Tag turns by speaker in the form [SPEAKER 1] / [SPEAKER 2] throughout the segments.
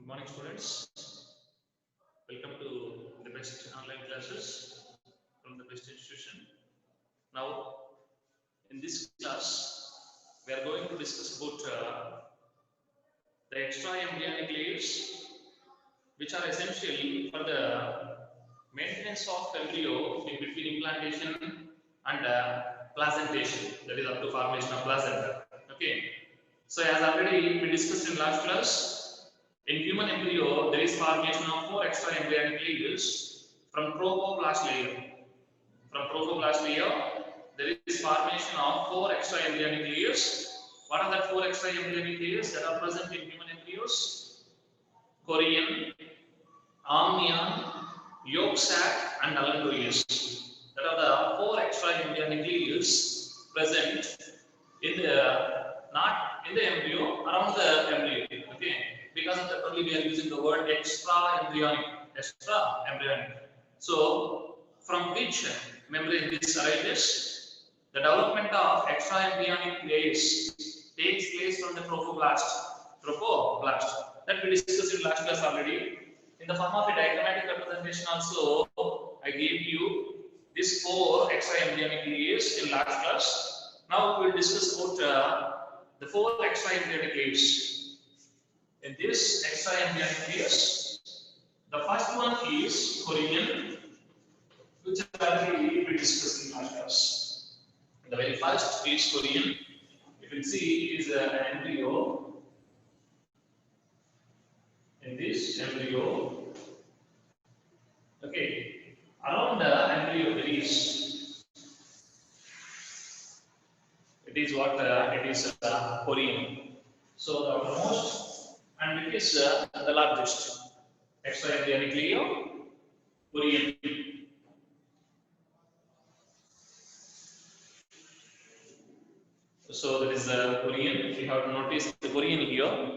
[SPEAKER 1] morning, students. Welcome to the best online classes from the best institution. Now, in this class, we are going to discuss about the extra embryonic layers, which are essential for the maintenance of embryo in between implantation and placentation, that is up to formation of placenta. Okay. So, as already we discussed in last class, in human embryo, there is formation of 4 extra embryonic layers from trophoblast layer. From trophoblast layer, there is formation of 4 extra embryonic layers. What are the 4 extra embryonic layers that are present in human embryos? Chorion, amnion, yolk sac, and allantois. That are the 4 extra embryonic layers present in the not in the embryo, around the embryo. Okay, because of that only we are using the word extra embryonic. So, from which membrane this arises? The development of extra embryonic layers takes place from the trophoblast. That we discussed in last class already. In the form of a diagrammatic representation, also I gave you these 4 extra embryonic layers in last class. Now we will discuss about the 4 extra embryonic layers. In this extra embryonic layers, the first one is chorion, which already we discussed in last class. The very first is chorion. You can see is an embryo. In this embryo, okay, around the embryo there is. It is what it is chorion. So the outermost and it is the largest extra embryonic layer, chorion. So that is the chorion. We have to notice the chorion here.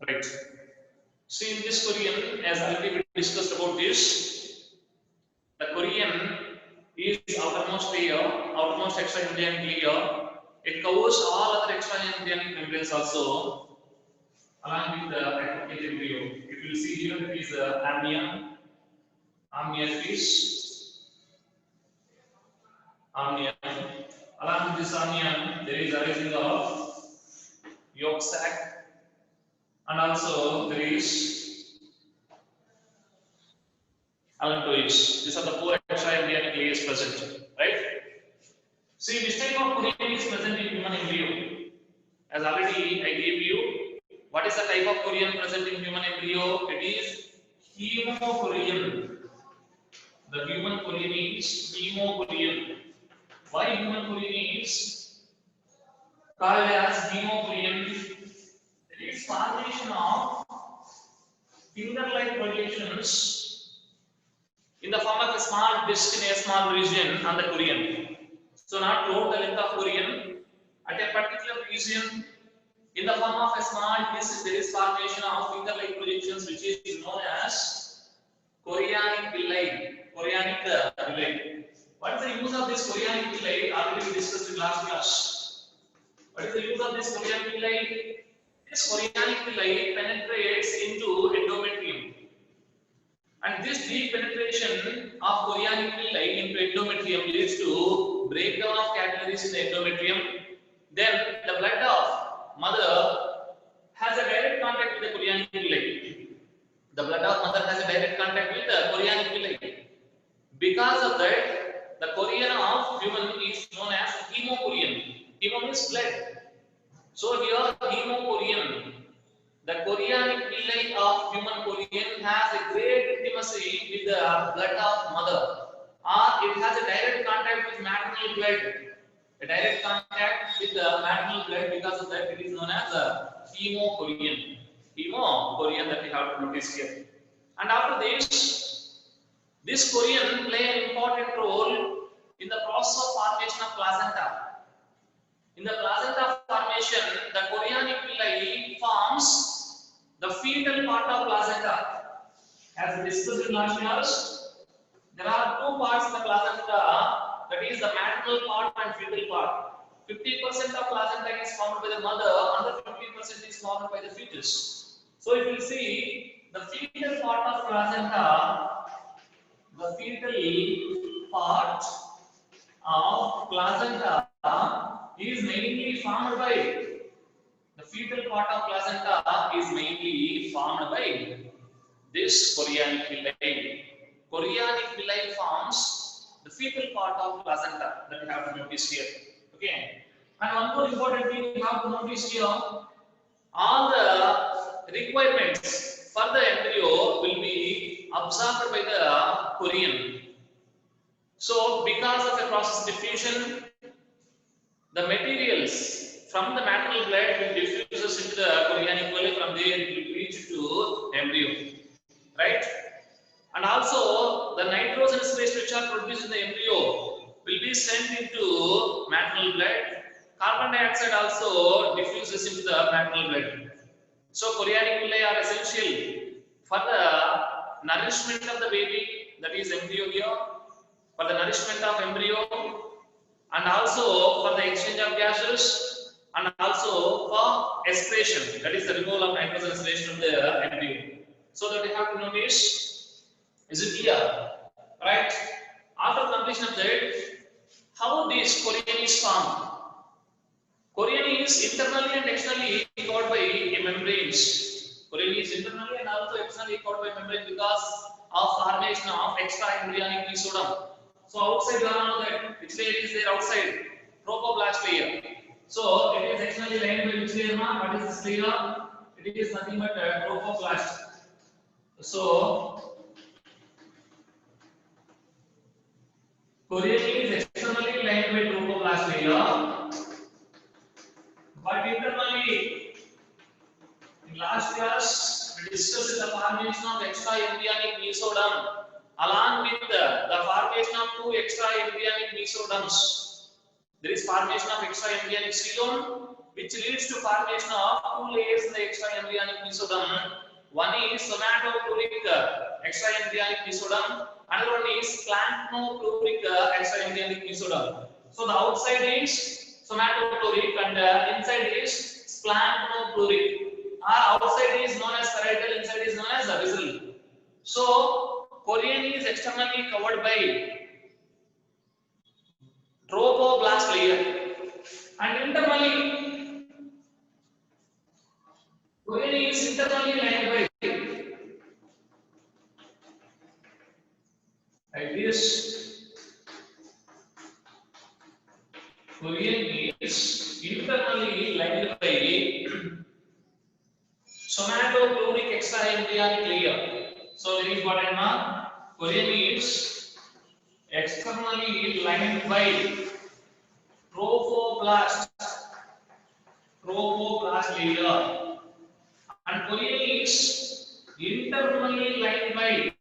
[SPEAKER 1] Right. See in this chorion, as already we discussed about this, the chorion is outermost layer, outermost extra embryonic layer. It covers all other extra embryonic membranes also, along with the ectopic embryo. If you see here, it is amnion. Amnion is amnion. Along with this amnion, there is arising of yolk sac, and also there is allantois. These are the 4 extra embryonic layers present, right? See, which type of chorion is present in human embryo? As already I gave you, what is the type of chorion present in human embryo? It is hemochorion. The human chorion is hemochorion. Why human chorion is called as hemochorion? It is formation of finger-like projections in the form of a small disc in a small region on the chorion. So not throughout the length of chorion, at a particular region, in the form of a small disc, there is formation of finger-like projections, which is known as chorionic villi. Chorionic villi. What is the use of this chorionic villi? Already we discussed in last class. What is the use of this chorionic villi? This chorionic villi penetrates into endometrium. And this deep penetration of chorionic villi into endometrium leads to breakdown of capillaries in the endometrium. Then the blood of mother has a direct contact with the chorionic villi. The blood of mother has a direct contact with the chorionic villi. Because of that, the chorion of human is known as hemochorion. Hemo means blood. So here hemochorion. The chorionic villi of human chorion has a great intimacy with the blood of mother, or it has a direct contact with maternal blood. A direct contact with the maternal blood, because of that it is known as hemochorion. Hemochorion that we have to notice here. And after this chorion play an important role in the process of formation of placenta. In the placenta formation, the chorionic villi forms the fetal part of placenta. As we discussed in last class, There are two parts in the placenta, that is the maternal part and fetal part. 50% of placenta is formed by the mother, another 50% is formed by the fetus. So if you see the fetal part of placenta, the fetal part of placenta is mainly formed by the fetal part of placenta is mainly formed by this chorionic villi. Chorionic villi forms the fetal part of placenta that you have to notice here. Okay. And one more important thing you have to notice here, all the requirements for the embryo will be absorbed by the chorion. So because of the process diffusion, the materials from the maternal blood will diffuses into the chorionic villi. From there it will reach to embryo, right? And also the nitrogenous waste which are produced in the embryo will be sent into maternal blood. Carbon dioxide also diffuses into the maternal blood. So chorionic villi are essential for the nourishment of the baby, that is embryo here, for the nourishment of embryo, and also for the exchange of gases, and also for excretion, that is the removal of nitrogenous waste from the embryo. So that you have to notice, is it clear? Right? After completion of that, how this chorion is formed? Chorion is internally and externally covered by membranes. Chorion is internally and also externally covered by membrane because of formation of extra embryonic mesoderm. So outside you all know that which layer is there outside? Trophoblast layer. So it is externally lined by which layer? What is this layer? It is nothing but trophoblast. So chorion is externally lined by trophoblast layer, but internally, in last class we discussed the formation of extra embryonic mesoderm along with the formation of two extra embryonic mesoderms. There is formation of extra embryonic coelom, which leads to formation of two layers in the extra embryonic mesoderm. One is somatopleuric extra embryonic mesoderm, another one is planktopleuric extra embryonic mesoderm. So the outside is somatopleuric and inside is planktopleuric. Outside is known as parietal, inside is known as abyssal. So chorion is externally covered by trophoblast layer, and internally chorion is internally lined by like this. Chorion is internally lined by somatopleuric extra embryonic layer. So very important now. Chorion is externally lined by trophoblast layer, and chorion is internally lined by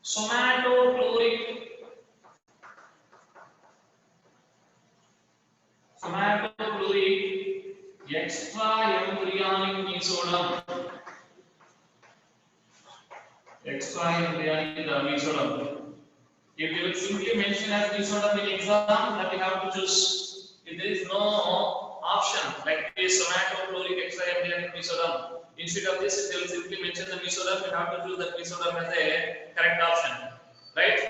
[SPEAKER 1] somatopleuric extra embryonic mesoderm. Extra embryonic mesoderm. If you will simply mention as mesoderm in exam, that you have to choose. If there is no option like this somatopleuric extra embryonic mesoderm, instead of this, they will simply mention the mesoderm. You have to choose that mesoderm as a correct option, right?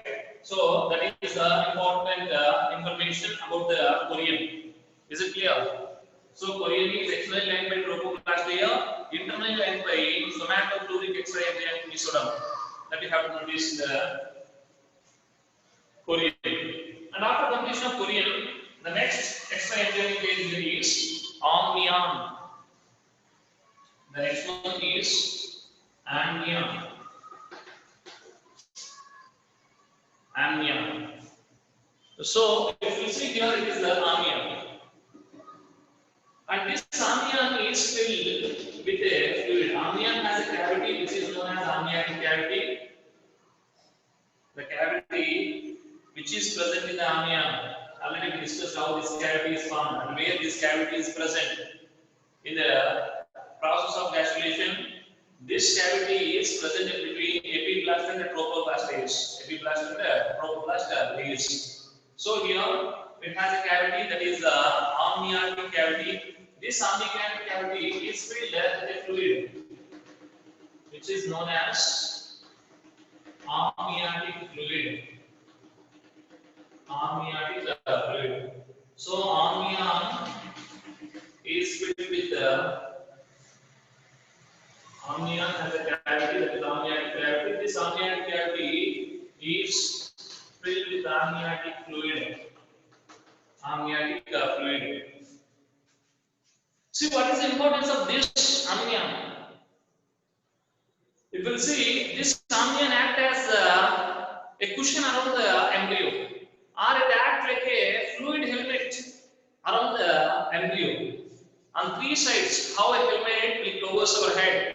[SPEAKER 1] So that is important information about the chorion. Is it clear? So chorion is externally lined by trophoblast layer, internally lined by somatopleuric extra embryonic mesoderm. That you have to notice the chorion. And after completion of chorion, the next extra embryonic phase is amnion. The next one is amnion. Amnion. So if you see here, it is the amnion. And this amnion is filled with a fluid. Amnion has a cavity which is known as amniotic cavity. The cavity which is present in the amnion. Already we discussed how this cavity is formed and where this cavity is present. In the process of gastrulation, This cavity is present in between epiblast and the trophoblast layers. Epiblast and the trophoblast layers. So here it has a cavity that is amniotic cavity. This amniotic cavity is filled with a fluid which is known as amniotic fluid. Amniotic fluid. So amnion is filled with amnion has a cavity, that is amniotic cavity. This amniotic cavity is filled with amniotic fluid. Amniotic fluid. See, what is the importance of this amnion? You will see this amnion act as a cushion around the embryo, or it act like a fluid helmet around the embryo. On three sides, how a helmet will covers our head.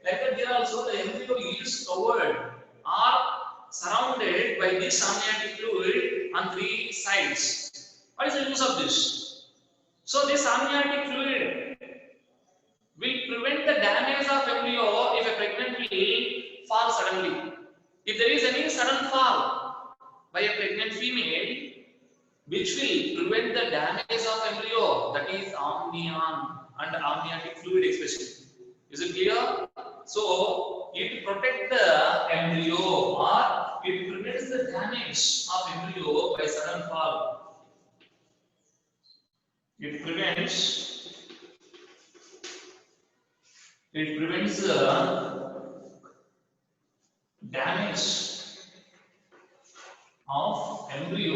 [SPEAKER 1] Like that, here also the embryo is covered or surrounded by this amniotic fluid on three sides. What is the use of this? So this amniotic fluid will prevent the damage of embryo if a pregnant will fall suddenly. If there is any sudden fall by a pregnant female, which will prevent the damage of embryo, that is amnion and amniotic fluid especially. Is it clear? So it protects the embryo or it prevents the damage of embryo by sudden fall. It prevents the damage of embryo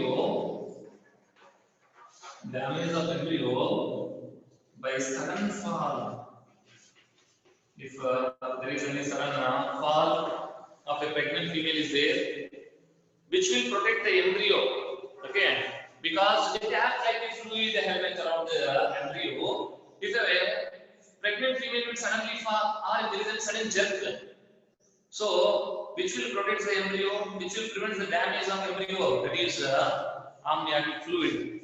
[SPEAKER 1] by sudden fall. If there is any sudden fall of a pregnant female is there, which will protect the embryo, okay? Because it acts like a fluid helmet around the embryo. If a pregnant female will suddenly fall, or if there is a sudden jerk, so which will protect the embryo, which will prevent the damage of embryo, that is amniotic fluid.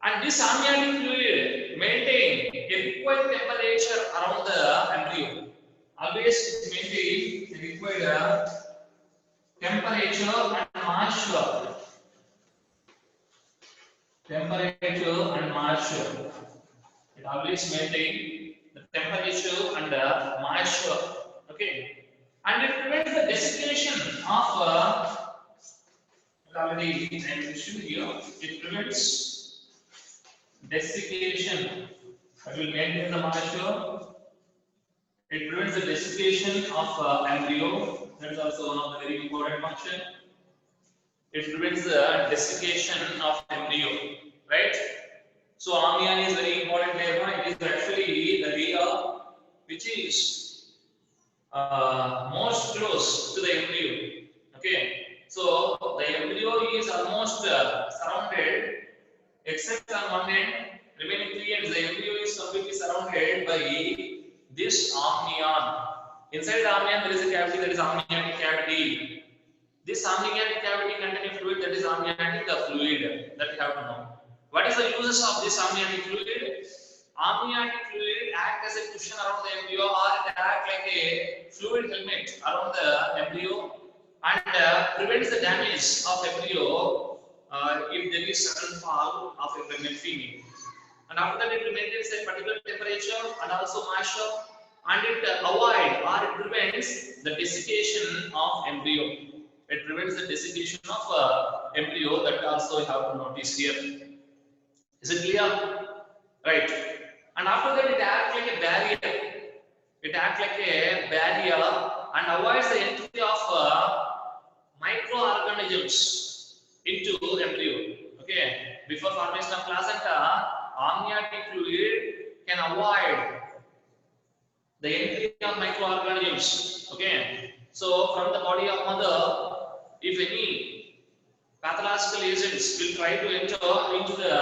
[SPEAKER 1] And this amniotic fluid maintain a required temperature around the embryo. Always maintain the required temperature and moisture. It always maintain the temperature and moisture. Okay. And it prevents the desiccation of already I mentioned here. It prevents desiccation. It will maintain the moisture. It prevents the desiccation of embryo. That is also one of the very important function. It prevents the desiccation of embryo, right? So amnion is very important layer. It is actually the layer which is most close to the embryo. Okay. So the embryo is almost surrounded, except on one end, remaining three ends. The embryo is completely surrounded by this amnion. Inside the amnion, there is a cavity, that is amniotic cavity. This amniotic cavity contains a fluid, that is amniotic fluid, that you have to know. What is the uses of this amniotic fluid? Amniotic fluid acts as a cushion around the embryo, or it acts like a fluid helmet around the embryo, and prevents the damage of embryo if there is sudden fall of a pregnant female. And after that, it maintains a particular temperature and also moisture, and it avoids or it prevents the desiccation of embryo. It prevents the desiccation of embryo. That also you have to notice here. Is it clear? Right. And after that, it acts like a barrier. It acts like a barrier and avoids the entry of microorganisms into embryo. Okay. Before formation of placenta, amniotic fluid can avoid the entry of microorganisms. Okay. So from the body of mother, if any pathological agents will try to enter into the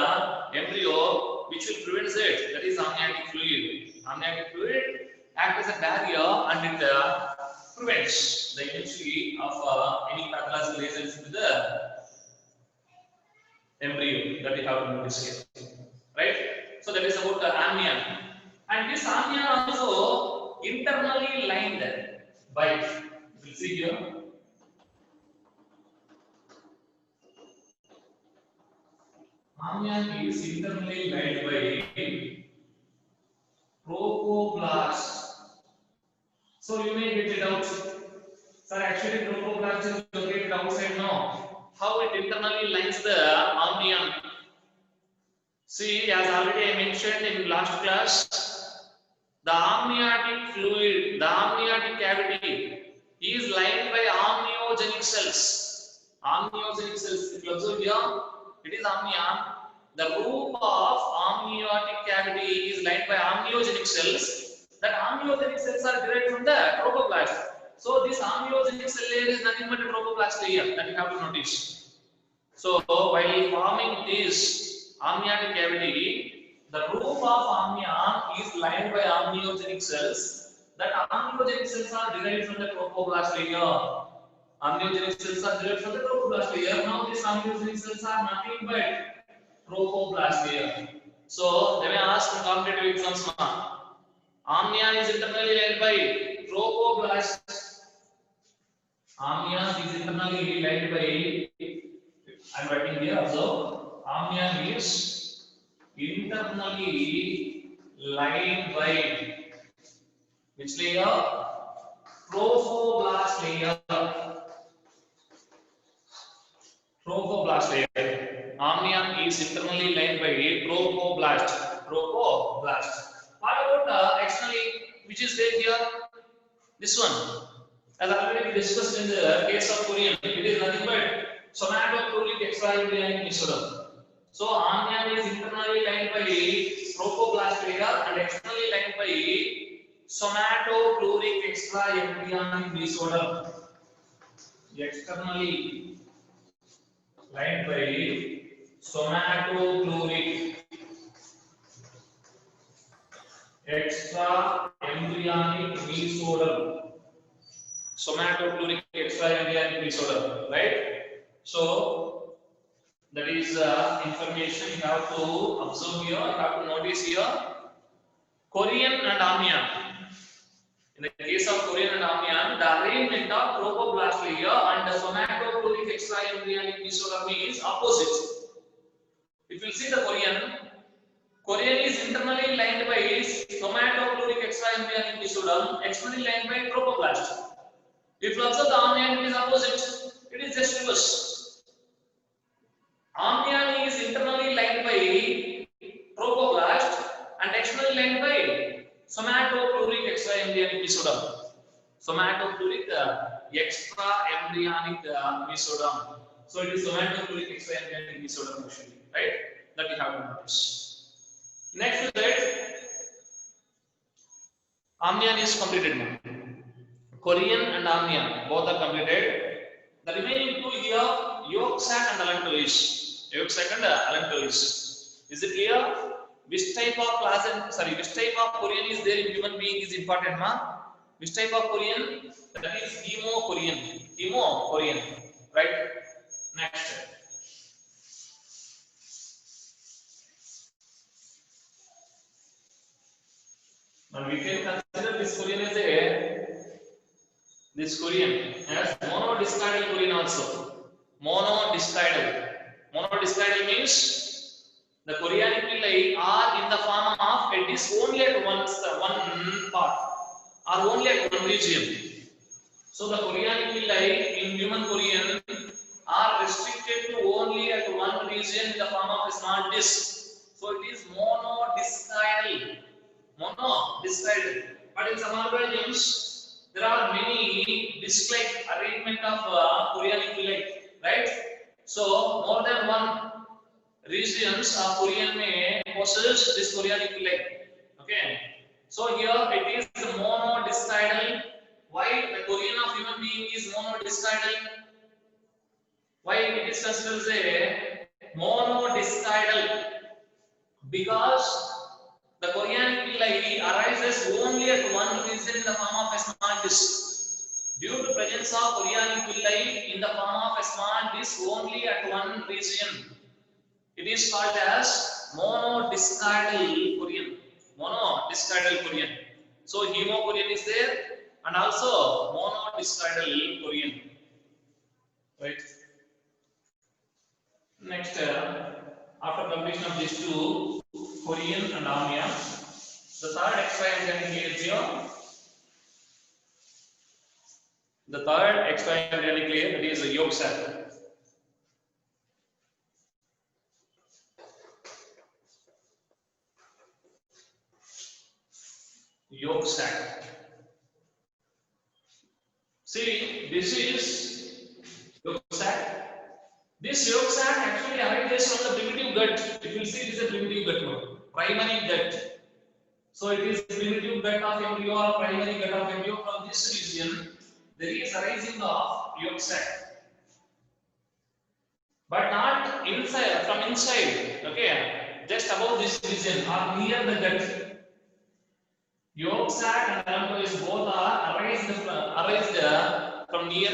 [SPEAKER 1] embryo, which will prevent it, that is amniotic fluid. Amniotic fluid acts as a barrier and it prevents the entry of any pathological agents into the embryo. That you have to notice here, right? So that is about the amnion. And this amnion also by. We'll see here. Amnion is internally lined by trophoblast. So you may get it out. Sir, actually trophoblast is located outside now. How it internally lines the amnion? See, as already I mentioned in last class, the amniotic fluid, the amniotic cavity is lined by amniogenic cells. Amniogenic cells, if you observe here, it is amnion. The roof of amniotic cavity is lined by amniogenic cells. That amniogenic cells are derived from the trophoblast. So this amniogenic cell layer is nothing but a trophoblast layer that you have to notice. So while forming this amniotic cavity, the roof of amnion is lined by amniogenic cells. That amniogenic cells are derived from the trophoblast layer. Amniogenic cells are derived from the trophoblast layer. Now these amniogenic cells are nothing but trophoblast layer. So they may ask in competitive exams, amnion is internally lined by trophoblast. Amnion is internally lined by, I am writing here also, amnion is internally lined by which layer? Trophoblast layer. Trophoblast layer. Amnion is internally lined by trophoblast. Trophoblast. What about externally, which is there here? This one. As already discussed in the case of Korean, it is nothing but somatofluoric extraembryonic mesoderm. So amnion is internally lined by trophoblast layer and externally lined by somatofluoric extraembryonic mesoderm. Externally lined by somatofluoric extraembryonic mesoderm. Somatofluoric extraembryonic mesoderm, right? So that is information you have to observe here, you have to notice here. Korean and amnion. In the case of Korean and amnion, the arrangement of trophoblast layer and the somatofluoric extraembryonic mesoderm is opposite. If you see the Korean is internally lined by somatofluoric extraembryonic mesoderm, externally lined by trophoblast. If you observe the amnion, it is opposite. It is just reverse. Amnion is internally lined by trophoblast and externally lined by somatofluoric extraembryonic mesoderm. Somatofluoric extraembryonic mesoderm. So it is somatofluoric extraembryonic mesoderm actually, right? That you have to notice. Next is that amnion is completed now. Korean and amnion both are completed. The remaining two here, yolk sac and allantois. Yolk sac and allantois. Is it clear? Which type of which type of Korean is there in human being is important, ma? Which type of Korean? That is Hemo-Korean. Hemo-Korean. Right? Next. Now we can consider this Korean as monodiscoidal Korean also. Monodiscoidal. Monodiscoidal means the chorionic villi are in the form of a disc only at one part or only at one region. So the chorionic villi in human Korean are restricted to only at one region in the form of a small disc. So it is monodiscoidal. Monodiscoidal. But in some organisms, there are many disc-like arrangement of chorionic villi, right? So more than one regions of Korean may possess this chorionic villi. Okay. So here it is monodiscoidal. Why the Korean of human being is monodiscoidal? Why it is considered as a monodiscoidal? Because the chorionic villi arises only at one region in the form of a small disc. Due to presence of chorionic villi in the form of a small disc only at one region, it is called as monodiscoidal Korean. Monodiscoidal Korean. So Hemo-Korean is there and also monodiscoidal chorion, right? Next, after completion of these two, chorion and amnia, the third extra-embryonic layer is here. The third extra-embryonic layer, that is the yolk sac. Yolk sac. See, this is yolk sac. This yolk sac actually arises from the primitive gut. If you see, this is a primitive gut now, primary gut. So it is primitive gut of embryo or primary gut of embryo. From this region, there is arising of yolk sac, but not inside. From inside, okay, just above this region or near the gut. Yolk sac and alveolus both are arised from near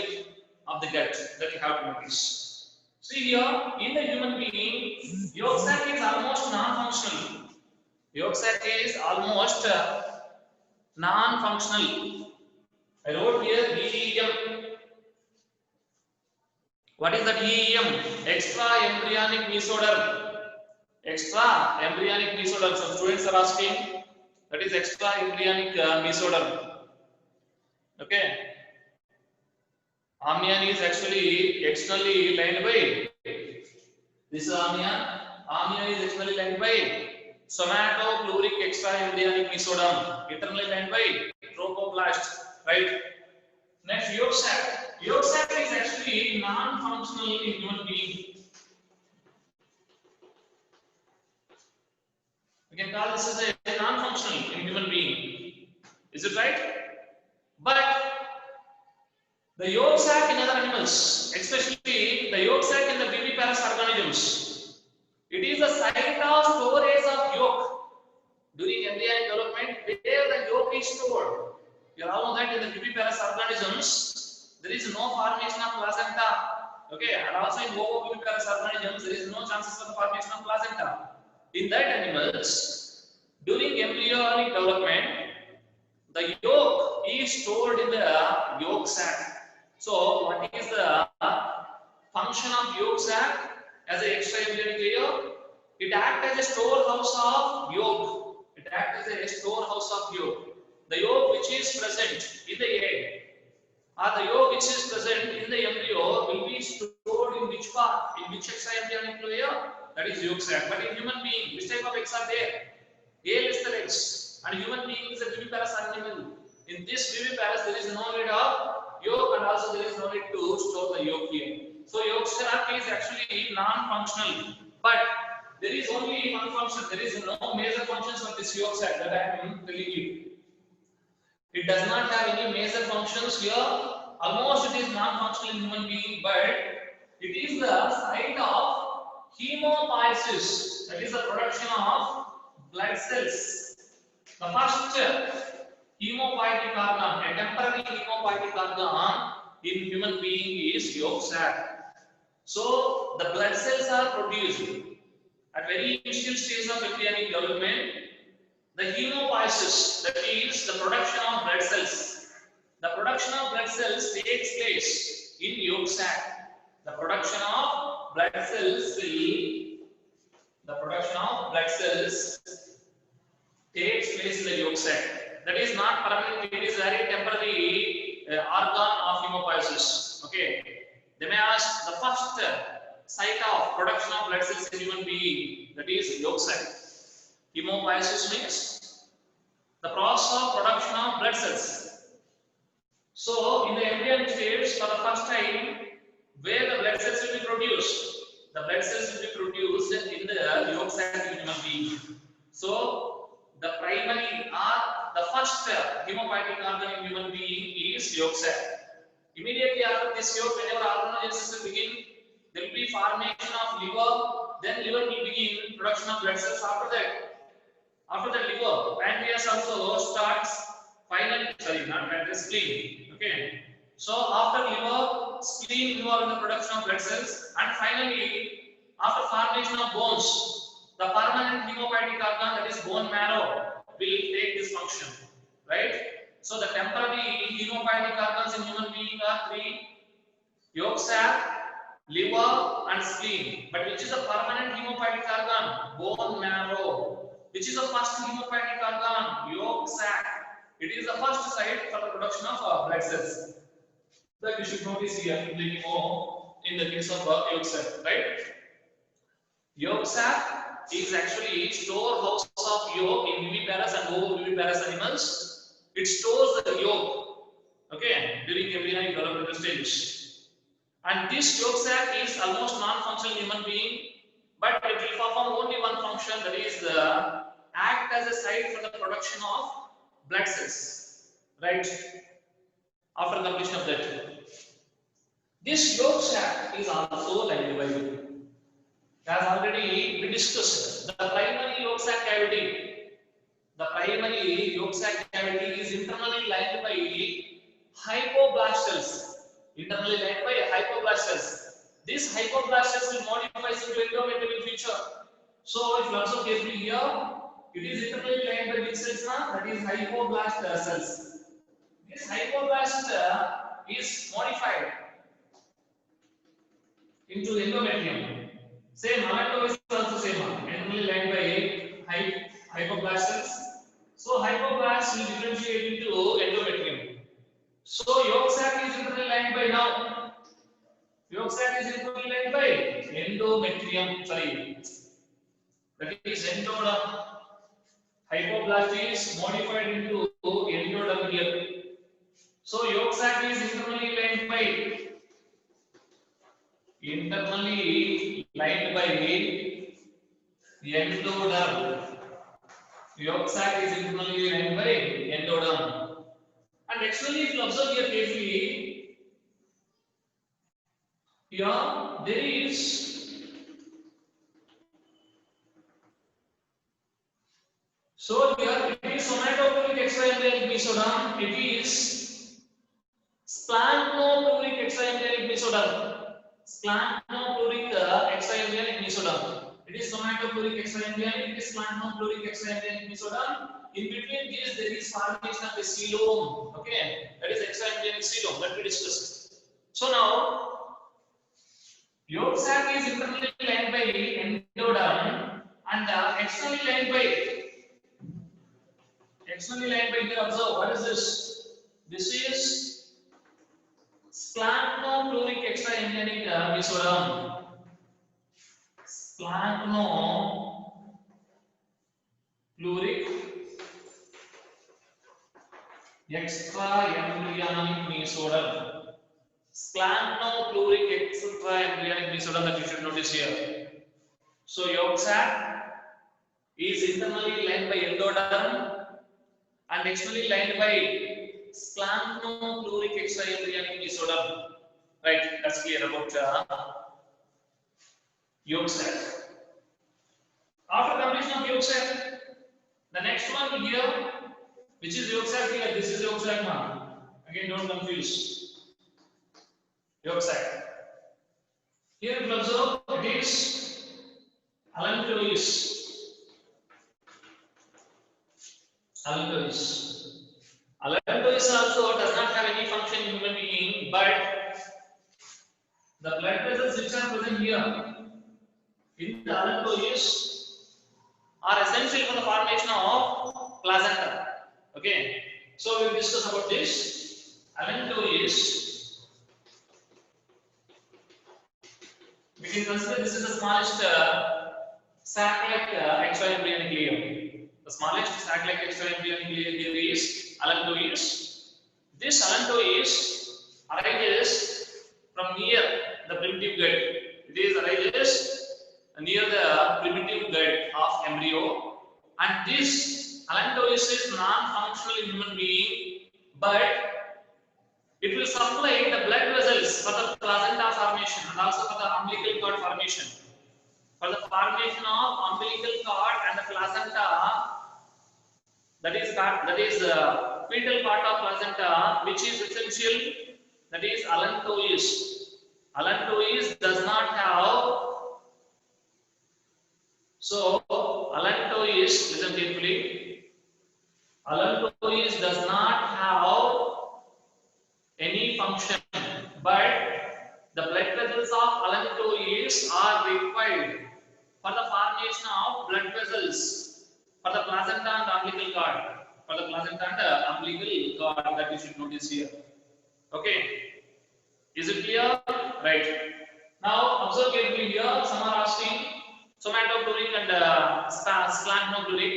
[SPEAKER 1] of the gut that you have to notice. See here, in the human being, yolk sac is almost non-functional. Yolk sac is almost non-functional. I wrote here EEM. What is that EEM? Extra embryonic mesoderm. Extra embryonic mesoderm. Some students are asking, that is extra embryonic mesoderm. Okay. Amnion is actually externally lined by this amnion. Amnion is externally lined by somatopleuric extraembryonic mesoderm, internally lined by trophoblast, right? Next, yolk sac. Yolk sac is actually non-functional in human being. We can call this as a non-functional in human being. Is it right? But the yolk sac in other animals, especially the yolk sac in the viviparous organisms, it is the site of storage of yolk during embryonic development, where the yolk is stored. You all know that in the viviparous organisms, there is no formation of placenta. Okay, and also in ovoviviparous organisms, there is no chances for the formation of placenta. In that animals, during embryonic development, the yolk is stored in the yolk sac. So, what is the function of yolk sac as an extra-embryonic layer? It acts as a storehouse of yolk. It acts as a storehouse of yolk. The yolk which is present in the egg, or the yolk which is present in the embryo, will be stored in which part? In which extra-embryonic layer? That is yolk sac. But in human being, which type of eggs are there? A less the eggs. And human being is a viviparous animal. In this viviparous, there is no need of yolk, and also there is no need to store the yolk here. So yolk sac is actually non-functional. But there is only one function. There is no major functions of this yolk sac that I am telling you. It does not have any major functions here. Almost it is non-functional in human being, but it is the site of hemopoiesis. That is the production of blood cells. The first hemopoietic organ, a temporary hemopoietic organ in human being is yolk sac. So the blood cells are produced at very initial stage of embryonic development. The hemopoiesis, that is the production of blood cells. The production of blood cells takes place in yolk sac. The production of blood cells takes place in the yolk sac. That is not permanent, it is very temporary organ of hemopoiesis. Okay. They may ask the first site of production of blood cells in human being, that is yolk sac. Hemopoiesis means the process of production of blood cells. So, in the embryonic stage, for the first time, where the blood cells will be produced? The blood cells will be produced in the yolk sac in human being. So, the primary or the first hemopoietic organ in human being is yolk sac. Immediately after this yolk, whenever organogenesis will begin, there will be formation of liver. Then liver will begin production of blood cells. After that liver, pancreas also starts. Not pancreas, spleen. Okay. So after liver, spleen involved in the production of blood cells, and finally, after formation of bones, the permanent hemopoietic organ, that is bone marrow, will take this function, right? So the temporary hematopoietic organs in human being are three: yolk sac, liver, and spleen. But which is a permanent hematopoietic organ? Bone marrow. Which is the first hematopoietic organ? Yolk sac. It is the first site for the production of blood cells. That you should notice here a little more in the case of yolk sac, right? Yolk sac is actually storehouse of yolk in viviparous and ovoviviparous animals. It stores the yolk, okay, during embryonic developmental stage. And this yolk sac is almost non-functional human being, but it will perform only one function, that is act as a site for the production of blood cells, right? After completion of that, this yolk sac is also lined by, as already we discussed, the primary yolk sac cavity. The primary yolk sac cavity is internally lined by hypoblast cells. Internally lined by hypoblast cells. These hypoblast cells will modify into endometrium in future. So, if you observe carefully here, it is internally lined by which cells now? That is hypoblast cells. This hypoblast is modified into endometrium. Same, allantois is also same. Internally lined by hypoblast cells. So, hypoblast will differentiate into endometrium. So, yolk sac is internally lined by now. Yolk sac is internally lined by endometrium. Sorry, that is endoderm. Hypoblast is modified into endoderm here. So, yolk sac is internally lined by endoderm. Yolk sac is internally lined by endoderm. And externally, if you observe here carefully, here there is, so here it is somatopleuric extraembryonic mesoderm, it is splanchnopluric extraembryonic mesoderm. Splanchnopluric extraembryonic mesoderm. It is somatopleuric extraembryonic, it is splanchnopluric extraembryonic mesoderm. In between these, there is formation of a coelom. Okay, that is extraembryonic coelom that we discussed. So now, yolk sac is internally lined by endoderm and externally lined by here. Observe, what is this? This is splanchnopluric extraembryonic mesoderm. Splanchnopluric extraembryonic mesoderm. Splanchnopluric extraembryonic mesoderm that you should notice here. So yolk sac is internally lined by endoderm and externally lined by splanchnopluric extraembryonic mesoderm. Right, that's clear about yolk sac. After completion of yolk sac, the next one here, which is yolk sac here, this is yolk sac now. Again, don't confuse. Yolk sac. Here you observe it is allantois. Allantois also does not have any function in human being, but the blood vessels which are present here in the allantois are essential for the formation of placenta. Okay, so we will discuss about this. Allantois, we can consider this is the smallest sac-like extraembryonic layer. The smallest sac-like extraembryonic layer here is allantois. This allantois arises from near the primitive gut. It arises near the primitive gut of embryo, and this allantois is non-functional in human being, but it will supply the blood vessels for the placenta formation and also for the umbilical cord formation. For the formation of umbilical cord and the placenta, that is fetal part of placenta, which is essential, that is allantois. Allantois does not have. So allantois, listen carefully. allantois does not have any function, but the blood vessels of allantois are required for the formation of blood vessels for the placenta and umbilical cord. For the placenta and umbilical cord, that you should notice here. Okay, is it clear? Right. Now observe carefully here. Some are asking somatoplutic and splanchnopluric.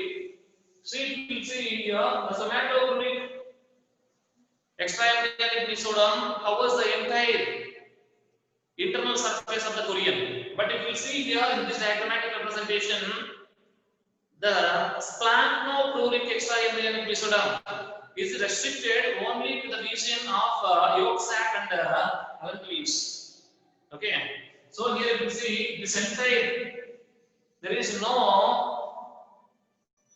[SPEAKER 1] See, we'll see here the somatoplutic extraembryonic mesoderm covers the entire internal surface of the chorion. But if you see here in this diagrammatic representation, the splanchnopluric extraembryonic mesoderm is restricted only to the region of yolk sac and allantois. Okay. So here you see this entire, there is no,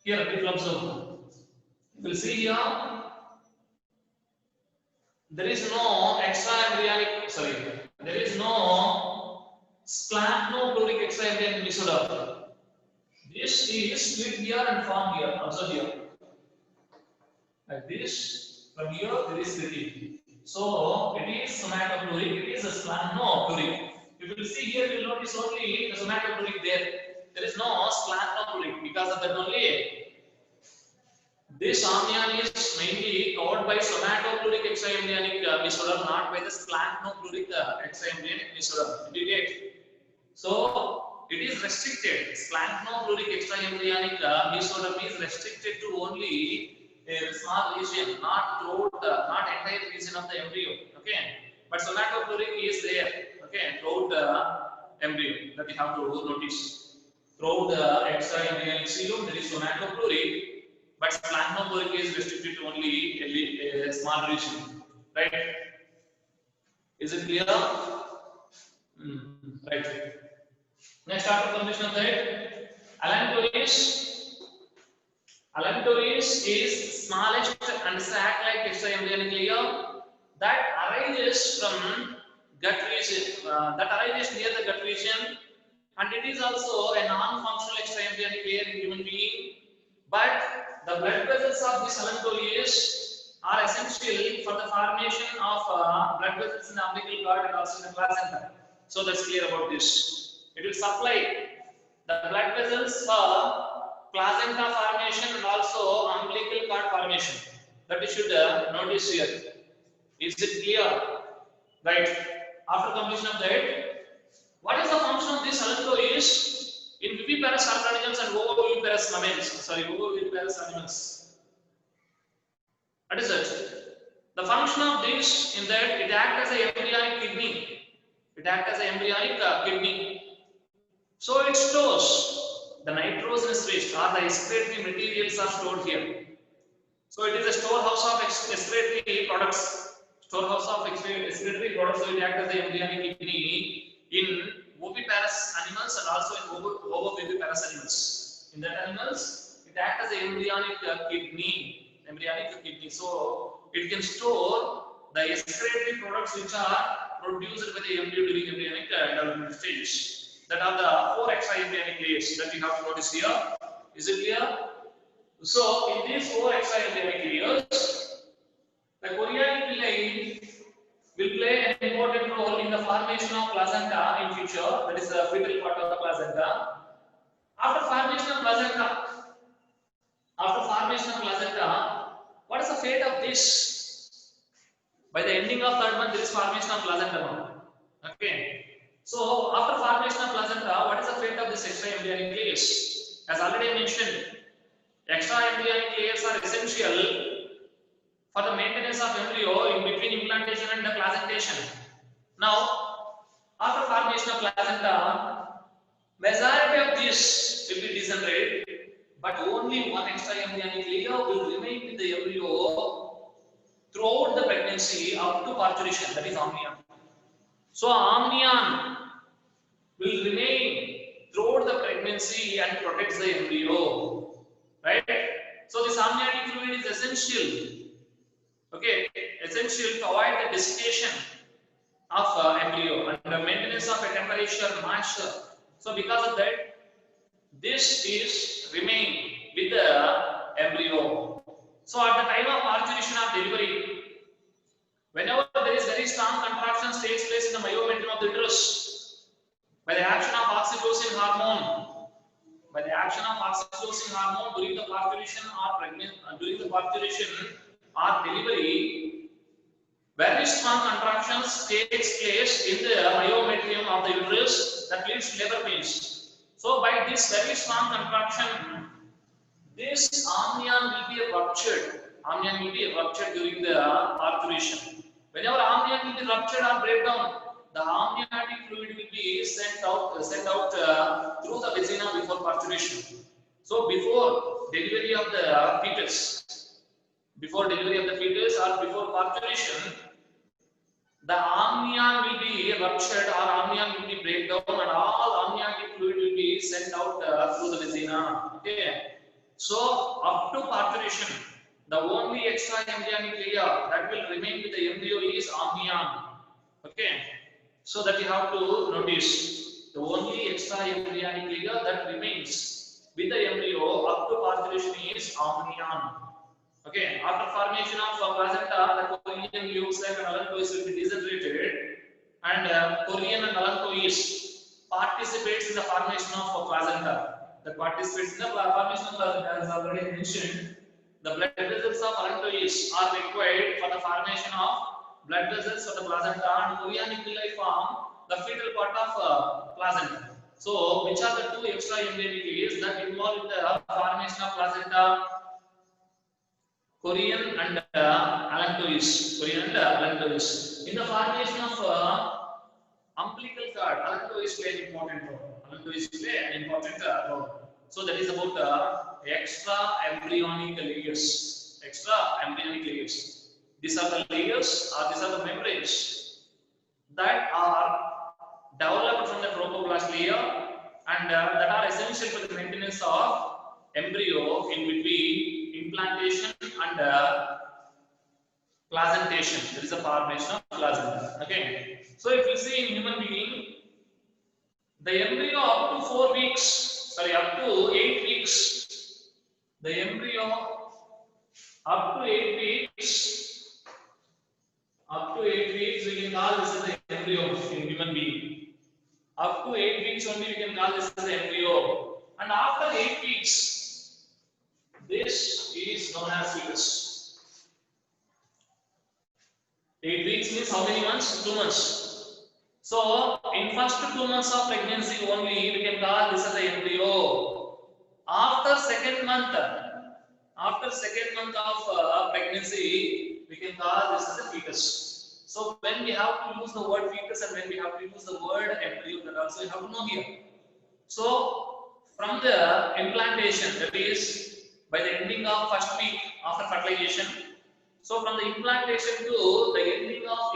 [SPEAKER 1] here please observe. You will see here, there is no extraembryonic, sorry, there is no splanchnopluric extraembryonic mesoderm. This is split here and formed here. Observe here. Like this, from here there is splitting. So it is somatoplutic, it is a splanchnopluric. You will see here, you will notice only the somatoplutic there. There is no splanchnopluric. Because of that only, this amnion is mainly covered by somatoplutic extraembryonic mesoderm, not by the splanchnopluric extraembryonic mesoderm. Did you get? So it is restricted. Splanchnopluric extraembryonic mesoderm is restricted to only a small region, not throughout, not entire region of the embryo. Okay, but somatoplutic is there. Okay, throughout the embryo, that you have to notice. Throughout the extraembryonic cilium, there is somatoplutic, but splanchnopluric is restricted to only a small region. Right? Is it clear? Right. Next, after completion of that, allantois is smallest and sac-like extraembryonic layer that arises from gut region, that arises near the gut region, and it is also a non-functional extraembryonic layer in human being. But the blood vessels of this allantois are essential for the formation of blood vessels in the umbilical cord and also in the placenta. So that's clear about this. It will supply the blood vessels for placenta formation and also umbilical cord formation. That you should notice here. Is it clear? Right. After completion of that, what is the function of this allantois in viviparous organisms and ovoviviparous mammals? Sorry, ovoviviparous animals. What is it? The function of this in that it acts as an embryonic kidney. It acts as an embryonic kidney. So it stores the nitrogenous waste or the excretory materials are stored here. So it is a storehouse of excretory products. Storehouse of excretory products. So it acts as an embryonic kidney in oviparous animals and also in ovoviviparous animals. In that animals, it acts as an embryonic kidney. Embryonic kidney. So it can store the excretory products which are produced by the embryo during embryonic development stage. That are the 4 extraembryonic layers that you have to notice here. Is it clear? So in these 4 extraembryonic layers, the chorionic villi will play an important role in the formation of placenta in future. That is the fetal part of the placenta. After formation of placenta, what is the fate of this? By the ending of 3rd month, there is formation of placenta. Okay. So after formation of placenta, what is the fate of this extraembryonic layers? As already mentioned, extraembryonic layers are essential for the maintenance of embryo in between implantation and the placentation. Now, after formation of placenta, majority of this will be degenerate, but only one extraembryonic layer will remain with the embryo throughout the pregnancy up to parturition, that is amnion. So amnion will remain throughout the pregnancy and protects the embryo, right? So this amniotic fluid is essential, okay, essential to avoid the desiccation of embryo and the maintenance of a temperature moisture. So because of that, this is remain with the embryo. So at the time of parturition or delivery, whenever there is very strong contraction takes place in the myometrium of the uterus, by the action of oxytocin hormone, during the parturition or delivery, very strong contractions takes place in the myometrium of the uterus that leads to labor pains. So by this very strong contraction, this amnion will be ruptured. Amnion will be ruptured during the parturition. Whenever amnion will be ruptured or break down, the amniotic fluid will be sent out through the vagina before parturition. So before delivery of the fetus or before parturition, the amnion will be ruptured or amnion will be break down, and all amniotic fluid will be sent out through the vagina. Okay. So up to parturition, the only extra embryonic layer that will remain with the embryo is amnion. Okay. So that you have to notice, the only extra embryonic layer that remains with the embryo up to parturition is amnion. Okay. After formation of placenta, the chorion, oocyte, and allantois will be degenerated, and chorion and allantois participates in the formation of placenta. That participates in the formation of placenta, as already mentioned. The blood vessels of allantois are required for the formation of blood vessels for the placenta, and chorionic villi form the fetal part of placenta. So, which are the two extra embryonic layers that involve in the formation of placenta? Chorion and allantois. In the formation of umbilical cord, allantois play an important role. So that is about extra embryonic layers. These are the layers, or these are the membranes that are developed from the trophoblast layer, and that are essential for the maintenance of embryo in between implantation and placentation. There is a formation of placenta. Okay. So if you see in human being, the embryo up to 8 weeks, the embryo up to 8 weeks, we can call this as the embryo in human being. Up to 8 weeks only we can call this as the embryo, and after 8 weeks, this is known as fetus. 8 weeks means how many months? 2 months. So in first 2 months of pregnancy only we can call this as the embryo. After second month of pregnancy, we can call this as a fetus. So when we have to use the word fetus and when we have to use the word embryo, that also you have to know here. So from the implantation, that is by the ending of first week after fertilization, so from the implantation to the ending of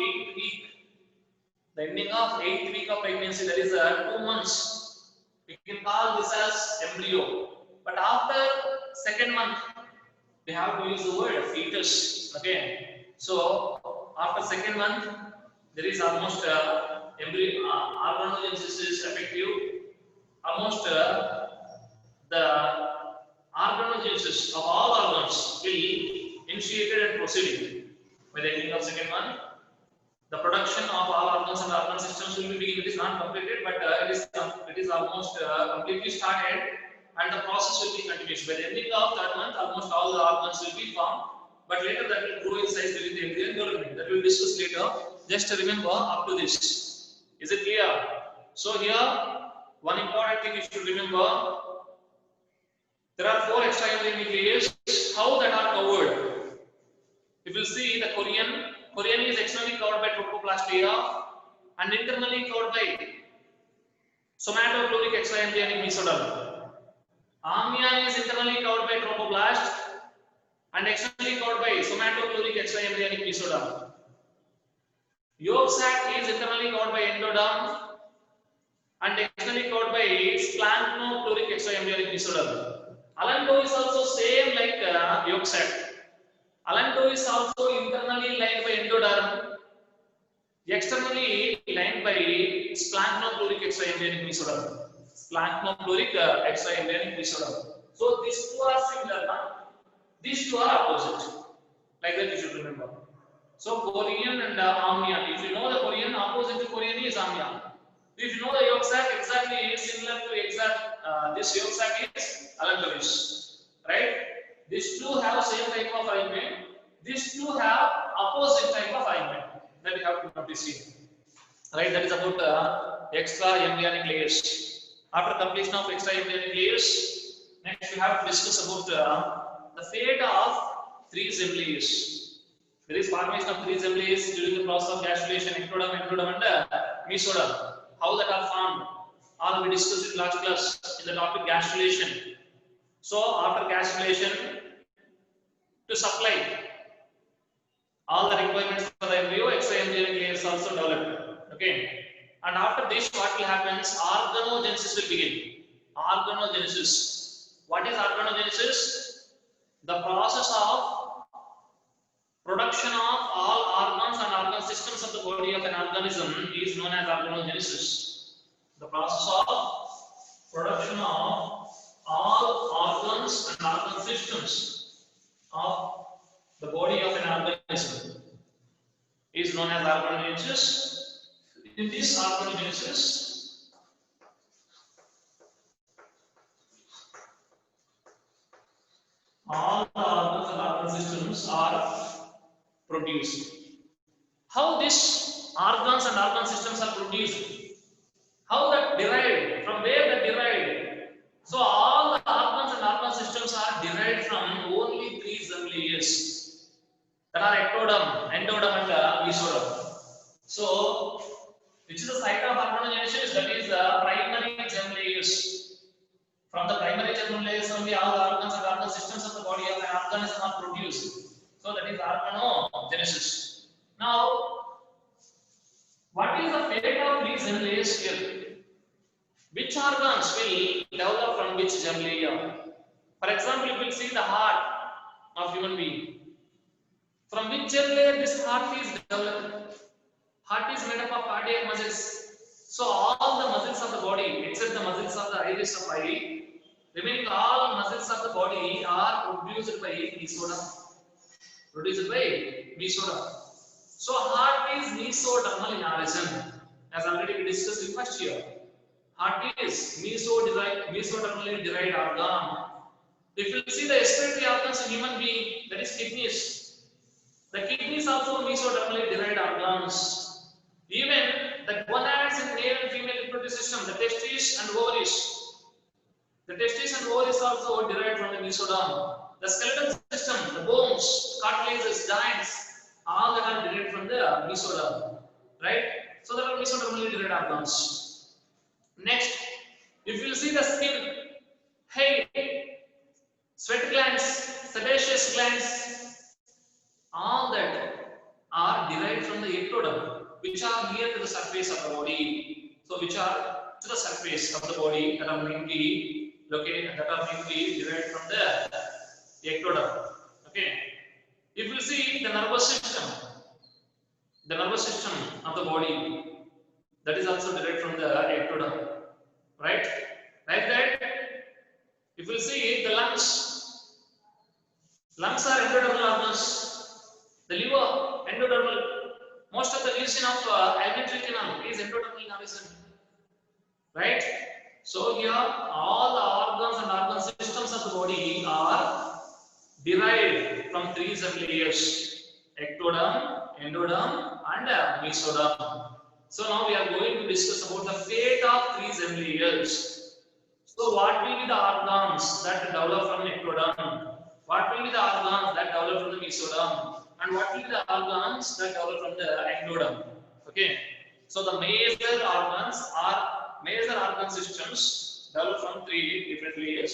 [SPEAKER 1] 8th week of pregnancy, that is 2 months, we can call this as embryo. But after second month, we have to use the word fetus. Okay. So after second month, there is almost organogenesis is effective. Almost the organogenesis of all organs will initiated and proceeding by the ending of second month. The production of all organs and organ systems will be begin. It is not completed, but it is almost completely started, and the process will be continuous. By the ending of third month, almost all the organs will be formed, but later that will grow in size during the embryo development. That we will discuss later. Just remember up to this. Is it clear? So here, one important thing you should remember: there are 4 extra embryonic layers. How that are covered? If you see the chorion is externally covered by trophoblast layer and internally covered by somatochloric extraembryonic mesoderm. Amnion is internally covered by trophoblast and externally covered by somatochloric extraembryonic mesoderm. Yolk sac is internally covered by endoderm and externally covered by splanchno-chloric extraembryonic mesoderm. Allantois is also same like yolk sac. Allantois is also internally lined by endoderm, externally lined by splanchno-chloric extraembryonic mesoderm. So these two are similar. These two are opposite. Like that you should remember. So chorion and amnion. If you know the chorion, opposite to chorion is amnion. If you know the yolk sac, exactly similar to this yolk sac is allantois, right? These two have same type of alignment. These two have opposite type of alignment. That you have to notice here, right? That is about extra embryonic layers. After completion of extra embryonic layers, next we have to discuss about the fate of three germ layers. There is formation of three germ layers during the process of gastrulation, ectoderm, endoderm, and mesoderm. How that are formed? All we discussed in last class in the topic gastrulation. So after gastrulation, to supply all the requirements for the embryo, extra embryonic layers also developed. Okay, and after this, what will happen? Organogenesis will begin. Organogenesis. What is organogenesis? The process of production of all organs and organ systems of the body of an organism is known as organogenesis. The process of production of all organs and organ systems of the body of an organism is known as organogenesis. In this organogenesis, all the organs and organ systems are produced. How these organs and organ systems are produced? How that derived? From where that derived? So all the organs and organ systems are derived from only three germ layers. That are ectoderm, endoderm, and mesoderm. So, which is the site of organogenesis? That is the primary germ layers. From the primary germ layers only all the organs and organ systems of the body of an organism are produced. So that is organogenesis. Now, what is the fate of these germ layers here? Which organs will develop from which germ layer? For example, you will see the heart of human being. From which germ layer this heart is developed? Heart is made up of cardiac muscles. So all the muscles of the body, except the muscles of the iris of eye, remaining all muscles of the body are produced by mesoderm. So heart is mesodermal in origin, as already we discussed in first year. Heart is mesodermally derived organ. If you see the respiratory organs in human being, that is kidneys. The kidneys also mesodermally derived organs. Even the gonads in male and female reproductive system, the testes and ovaries. The testes and ovaries also derived from the mesoderm. The skeletal system, the bones, cartilages, joints, all that are derived from the mesoderm, right? So that are mesodermally derived organs. Next, if you see the skin, hair, sweat glands, sebaceous glands, all that are derived from the ectoderm, which are near to the surface of the body. So, which are to the surface of the body that are mainly located, that are mainly derived from the ectoderm. Okay. If you see the nervous system of the body, that is also derived from the ectoderm, right? Like that, if you see the lungs are endodermal organs. The liver, endodermal. Most of the region of alimentary canal is endodermal in origin, right? So here, all the organs and organ systems of the body are derived from three germ layers: ectoderm, endoderm, and mesoderm. So now we are going to discuss about the fate of three germ layers. So what will be the organs that develop from ectoderm? What will be the organs that develop from the mesoderm? And what will be the organs that develop from the endoderm? Okay. So the major organ systems develop from three different layers.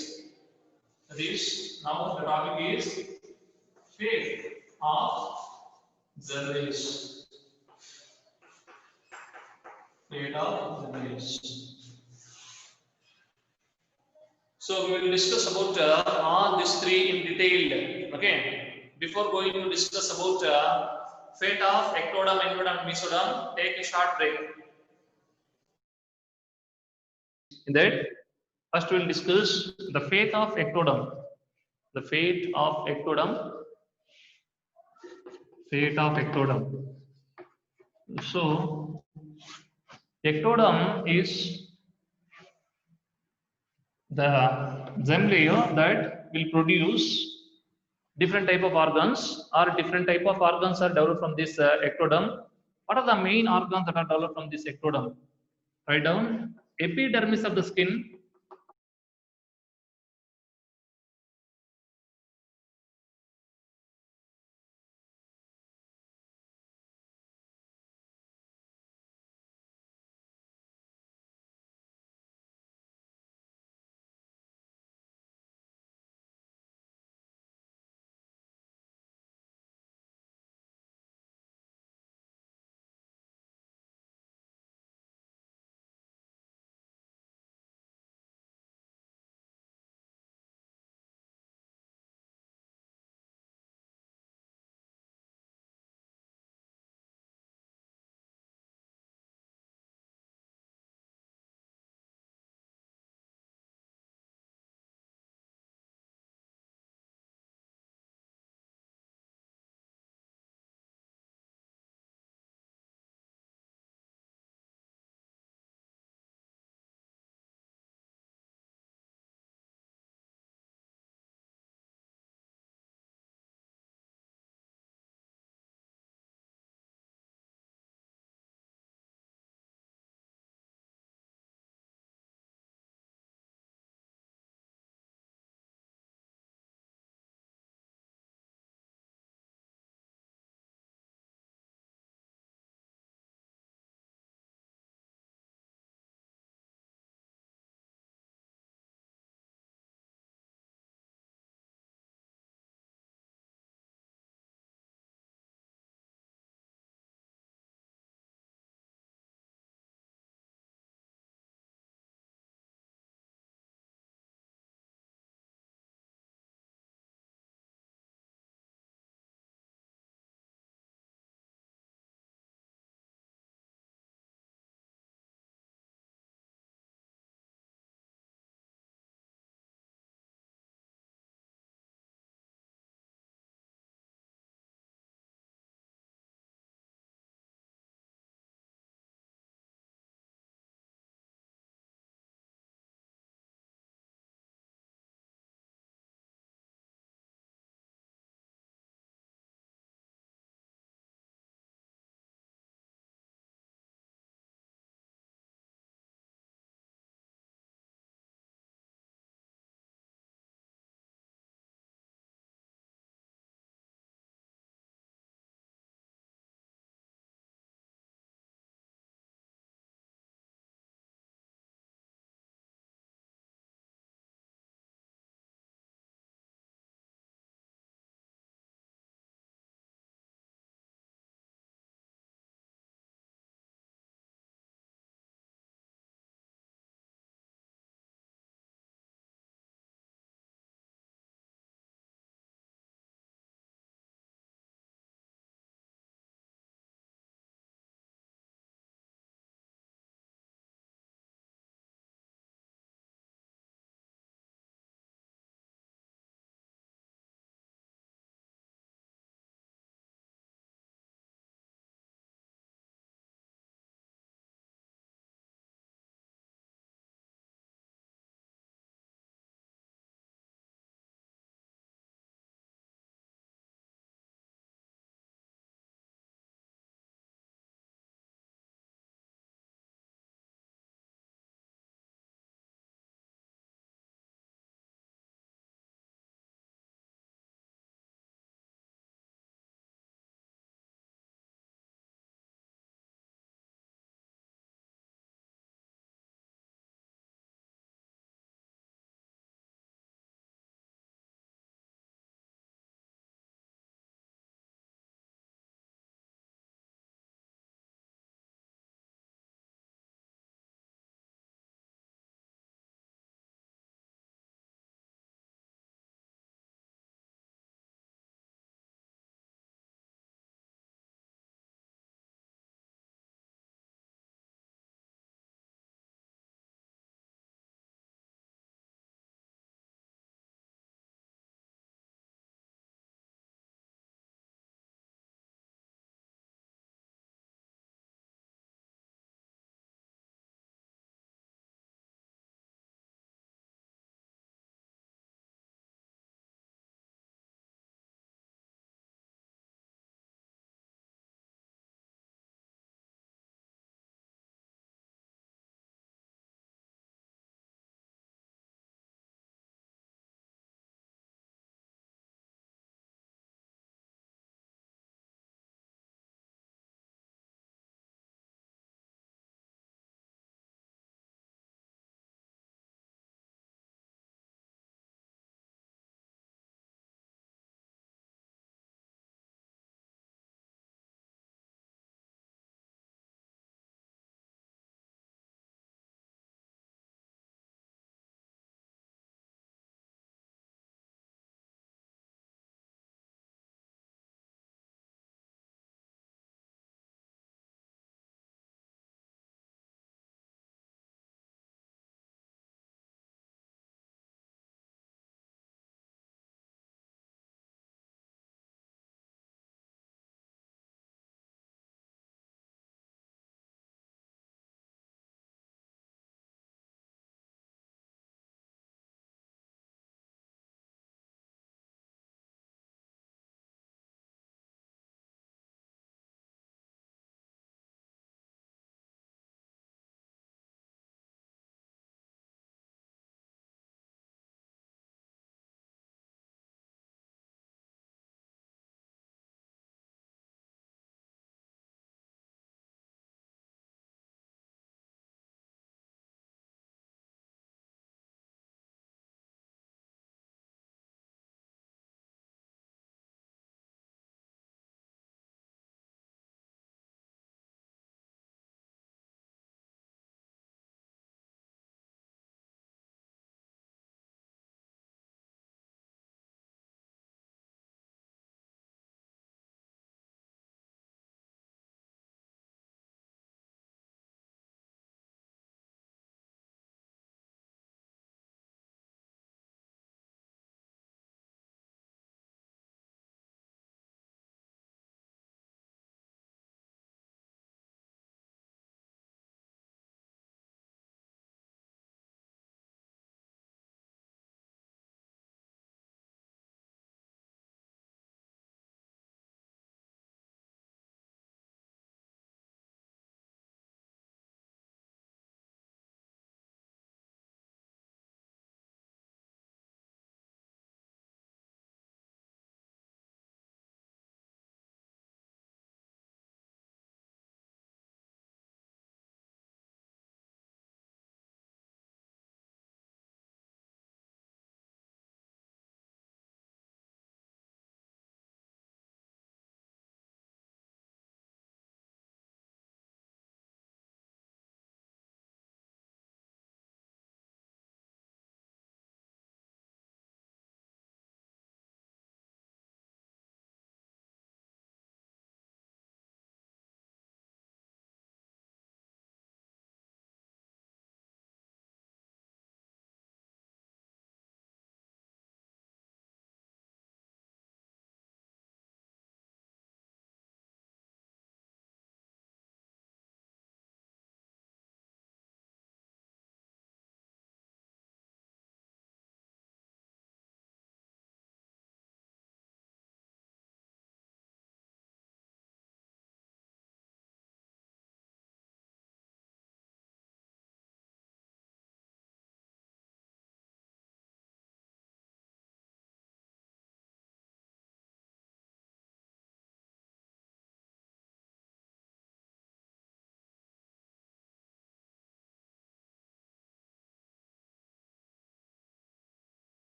[SPEAKER 1] That is, now the topic is fate of germ layers. Fate of germ layers. So we will discuss about all these three in detail. Okay. Before going to discuss about fate of ectoderm, endoderm, and mesoderm, take a short break. In that, first we will discuss the fate of ectoderm. The fate of ectoderm. Fate of ectoderm. So ectoderm is the germ layer that will produce different type of organs, or different type of organs are developed from this ectoderm. What are the main organs that are developed from this ectoderm? Write down: epidermis of the skin,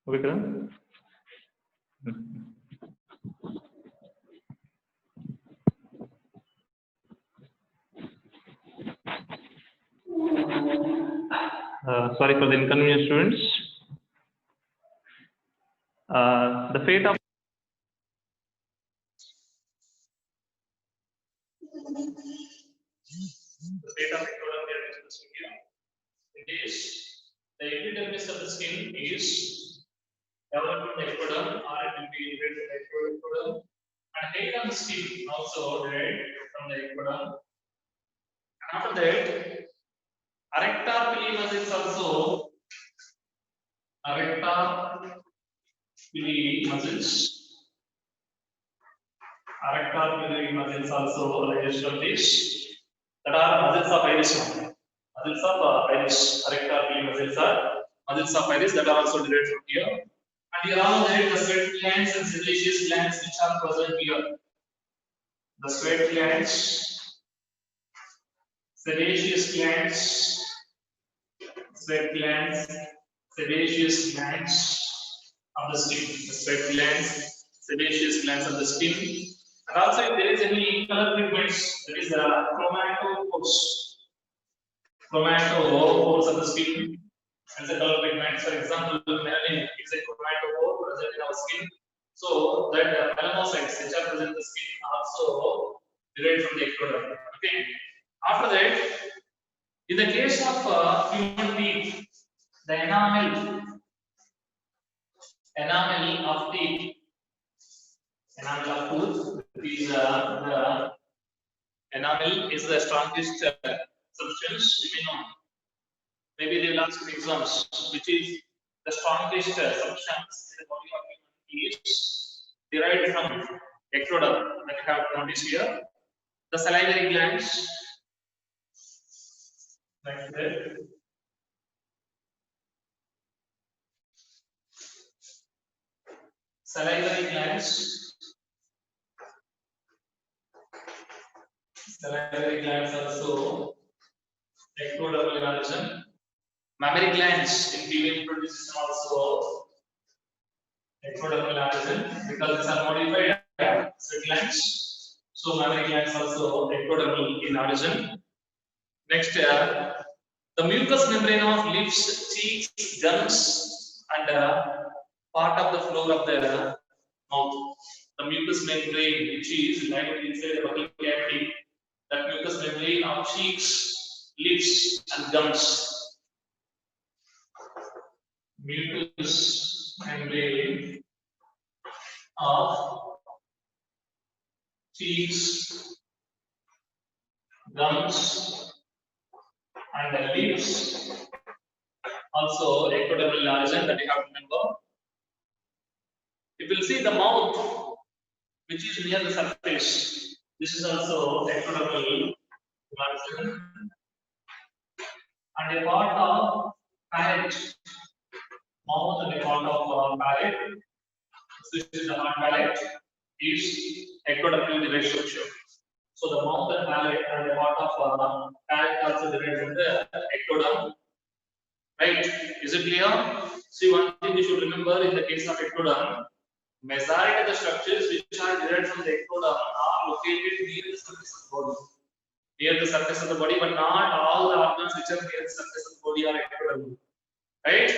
[SPEAKER 1] Vikram? Sorry for the inconvenience, students. The fate of ectoderm we are discussing here. It is the epidermis of the skin is developed from the ectoderm, or it will be derived from the ectoderm, and hair on the skin also derived from the ectoderm. And after that, erector pili muscles also erector pili muscles. Erector pili muscles also arise from this. That are muscles of iris. Muscles of iris. Erector pili muscles are muscles of iris that are also derived from here. And here are the sweat glands and sebaceous glands which are present here. The sweat glands, sebaceous glands, sweat glands, sebaceous glands of the skin. The sweat glands, sebaceous glands of the skin. And also, if there is any color pigments, that is the chromatophores. Chromatophores of the skin as a color pigment. For example, melanin is a chromatophore present in our skin. So that melanocytes which are present in the skin also derived from the ectoderm. Okay. After that, in the case of human teeth, the enamel of teeth, enamel of tooth is the enamel is the strongest substance we know. Maybe they will ask in exams, which is the strongest substance in the body of human is derived from ectoderm that you have noticed here. The salivary glands, like that. Salivary glands, also ectodermal in origin. Mammary glands in female reproductive system also ectodermal in origin because these are modified sweat glands. So mammary glands also ectodermal in origin. Next, the mucous membrane of lips, cheeks, gums, and part of the floor of the mouth. The mucous membrane, which is lying inside the buccal cavity, that mucous membrane of cheeks, lips, and gums. Mucous membrane of cheeks, gums, and the lips. Also, ectodermal origin that you have to remember. If you see the mouth, which is near the surface, this is also ectodermal origin. And a part of palate, mouth and a part of palate. This is the hard palate is ectodermal derived structure. So the mouth and palate and a part of palate also derived from the ectoderm. Right? Is it clear? See, one thing you should remember in the case of ectoderm, majority of the structures which are derived from the ectoderm are located near the surface of the body. Near the surface of the body, but not all the organs which are near the surface of the body are ectodermal. Right?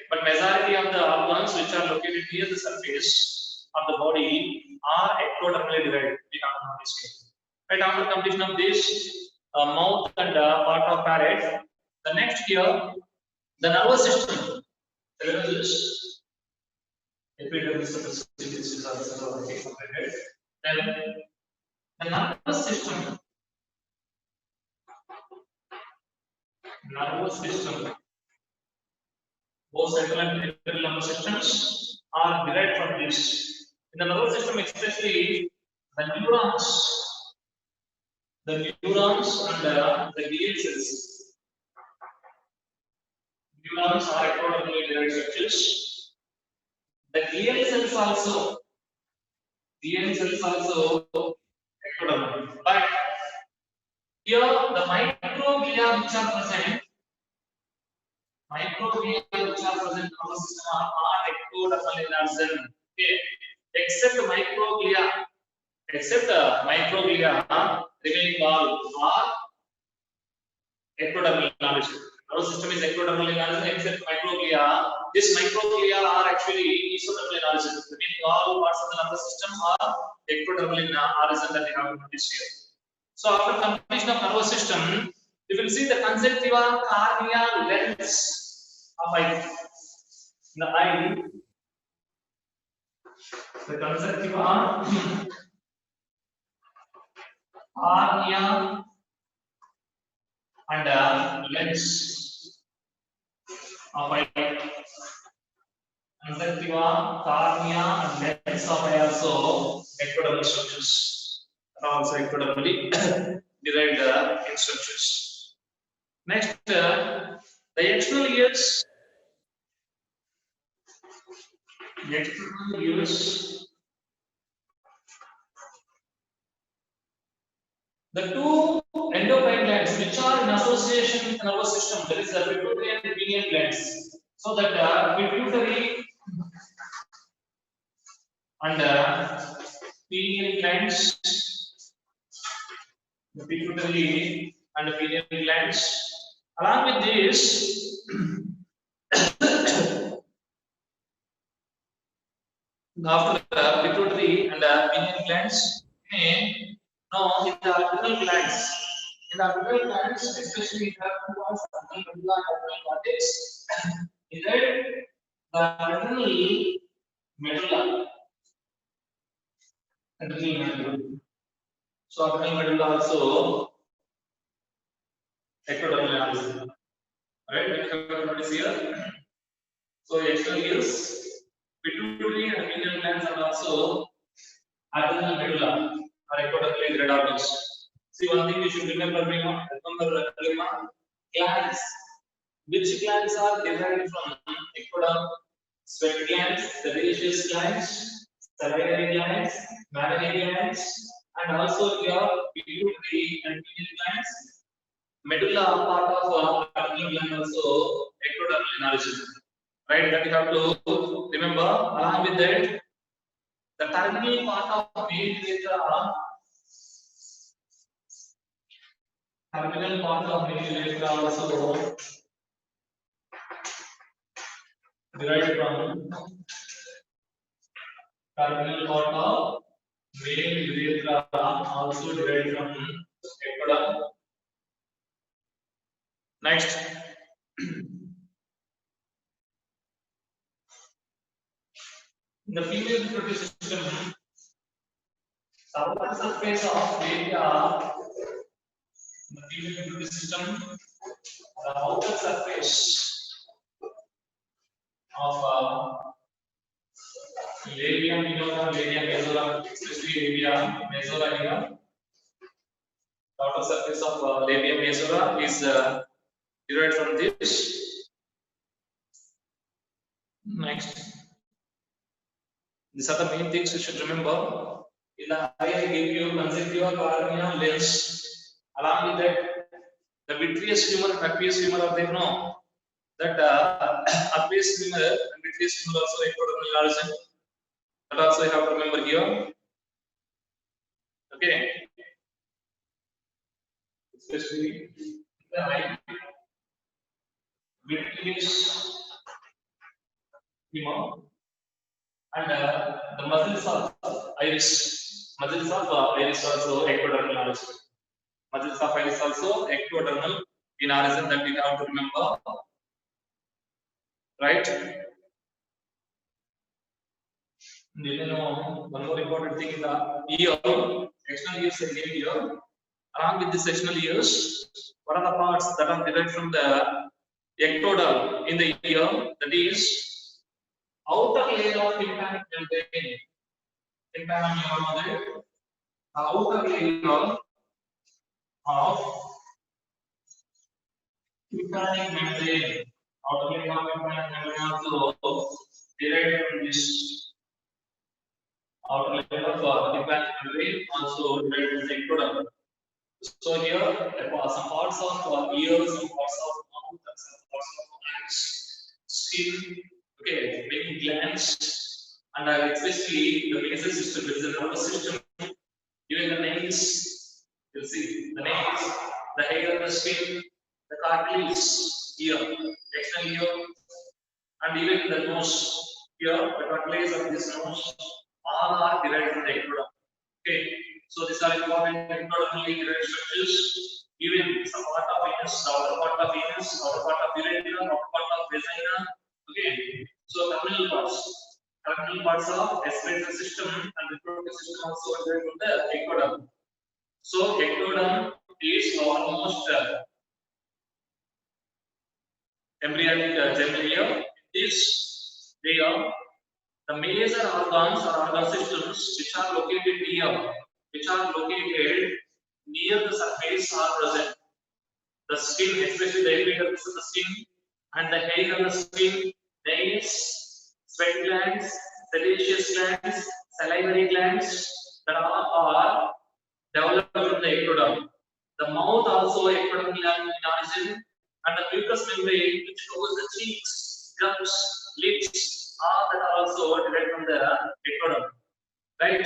[SPEAKER 1] But majority of the organs which are located near the surface of the body are ectodermally derived. We have to notice here. Right? After completion of this mouth and part of palate, the next here, the nervous system. This epidermis of the skin is also already completed. Then the nervous system. Both central and peripheral nervous systems are derived from this. In the nervous system, especially the neurons and the glial cells. Neurons are ectodermally derived structures. The glial cells also ectodermal. But here the microglia which are present, Microglia which are present in our system are ectodermal in origin. Okay, except microglia, remaining all are ectodermal in origin. Our system is ectodermal in origin except microglia. This microglia are actually mesodermal in origin. Remaining all parts of the nervous system are ectodermal in origin that we have noticed here. So after completion of nervous system, you will see the conjunctiva, cornea, lens of eye. The eye, the conjunctiva, cornea, and lens of eye. Conjunctiva, cornea, and lens of eye also ectodermal structures. Are also ectodermally derived in structures. Next, the external ears. The external ears. The two endocrine glands which are in association with the nervous system, that is the pituitary and pineal glands. So that pituitary and pineal glands, the pituitary and pineal glands. Along with this, after the pituitary and pineal glands, now in the adrenal glands. In the adrenal glands, especially in the adrenal medulla and adrenal cortex, in that the adrenal medulla, So adrenal medulla also ectodermal organ. Right? We have to notice here. So external ears, pituitary and pineal glands are also adrenal medulla or ectodermally derived organs. See, one thing you should remember, glands. Which glands are derived from ectoderm? Sweat glands, sebaceous glands, salivary glands, mammary glands, and also your pituitary and pineal glands. Medulla part of adrenal gland also ectodermal in origin. Right? That you have to remember. Along with that, the terminal part of male urethra, also derived from terminal part of male urethra, also derived from ectoderm. Next, in the female reproductive system, the outer surface of labia, in the female reproductive system, the outer surface of labia minora, labia majora, especially labia majora here. The outer surface of labia majora is derived from this. Next, these are the main things you should remember. In the eye, I gave you conjunctiva, cornea, lens. Along with that, the vitreous humor and aqueous humor are there. No, that aqueous humor and vitreous humor also ectodermal origin. That also you have to remember here. Okay. Especially the eye, vitreous humor and the muscles of iris. Muscles of iris also ectodermal origin. Muscles of iris also ectodermal in origin, that we have to remember. Right? You know, one more important thing in the ear, external ears and ear. Along with the sectional ears, what are the parts that are derived from the ectoderm in the ear? That is outer layer of tympanic membrane. Tympanic, outer layer of tympanic membrane. Outer layer of tympanic membrane also derived from this. Outer layer of tympanic membrane also derived from the ectoderm. So here, some parts of ears, some parts of mouth, and some parts of eyes skin, okay, many glands, and especially the nasal system, there is a nervous system, even the nails, you'll see the nails, the hair on the skin, the cartilage here, external ear, and even the nose here, the cartilage of this nose, all are derived from the ectoderm. Okay, so these are important ectodermally derived structures. Even some part of anus, the outer part of anus, outer part of urethra, outer part of vagina. Okay, so terminal parts of respiratory system and reproductive system also derived from the ectoderm. So ectoderm is almost embryonic germ layer. This layer, the major organs or organ systems which are located near the surface are present. The skin, especially the epidermis of the skin and the hair on the skin, nails, sweat glands, sebaceous glands, salivary glands, that all are developed in the ectoderm. The mouth also ectodermal in origin, and the mucous membrane which covers the cheeks, gums, lips, all that are also derived from the ectoderm, right?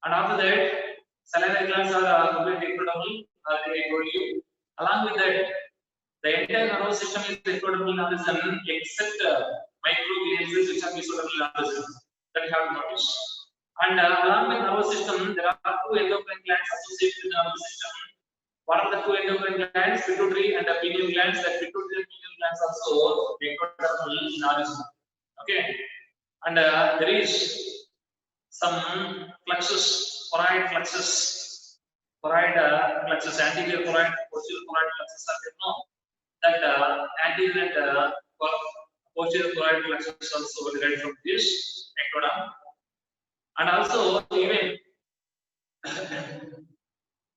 [SPEAKER 1] And after that, salivary glands are completely ectodermal, as I told you. Along with that, the entire nervous system is ectodermal in origin, except microglial cells which are mesodermal in origin. That you have to notice. And along with nervous system, there are two endocrine glands associated with the nervous system. What are the two endocrine glands? Pituitary and the pineal glands. The pituitary and pineal glands also ectodermal in origin. Okay, and there is some fluxus, choroid fluxus, anterior choroid, posterior choroid fluxus are there. No, that anterior and posterior choroid fluxus also derived from this ectoderm, and also even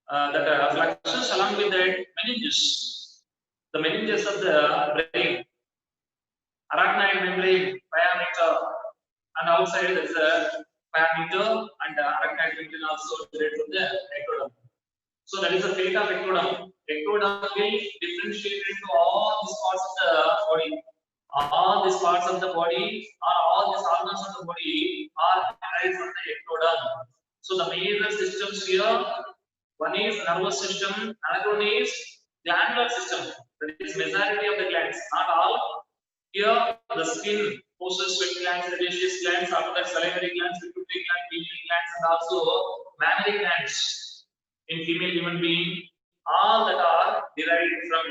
[SPEAKER 1] that fluxus along with that meninges, the meninges of the brain, arachnoid membrane, pyometer, and outside there is a pyometer and arachnoid membrane also derived from the ectoderm. So that is the fate of ectoderm. Ectoderm will differentiate into all these parts of the body. All these parts of the body, or all these organs of the body are derived from the ectoderm. So the major systems here, one is nervous system, another one is glandular system. That is majority of the glands, not all. Here the skin poses sweat glands, sebaceous glands, after that salivary glands, pituitary gland, pineal glands, and also mammary glands in female human being. All that are derived from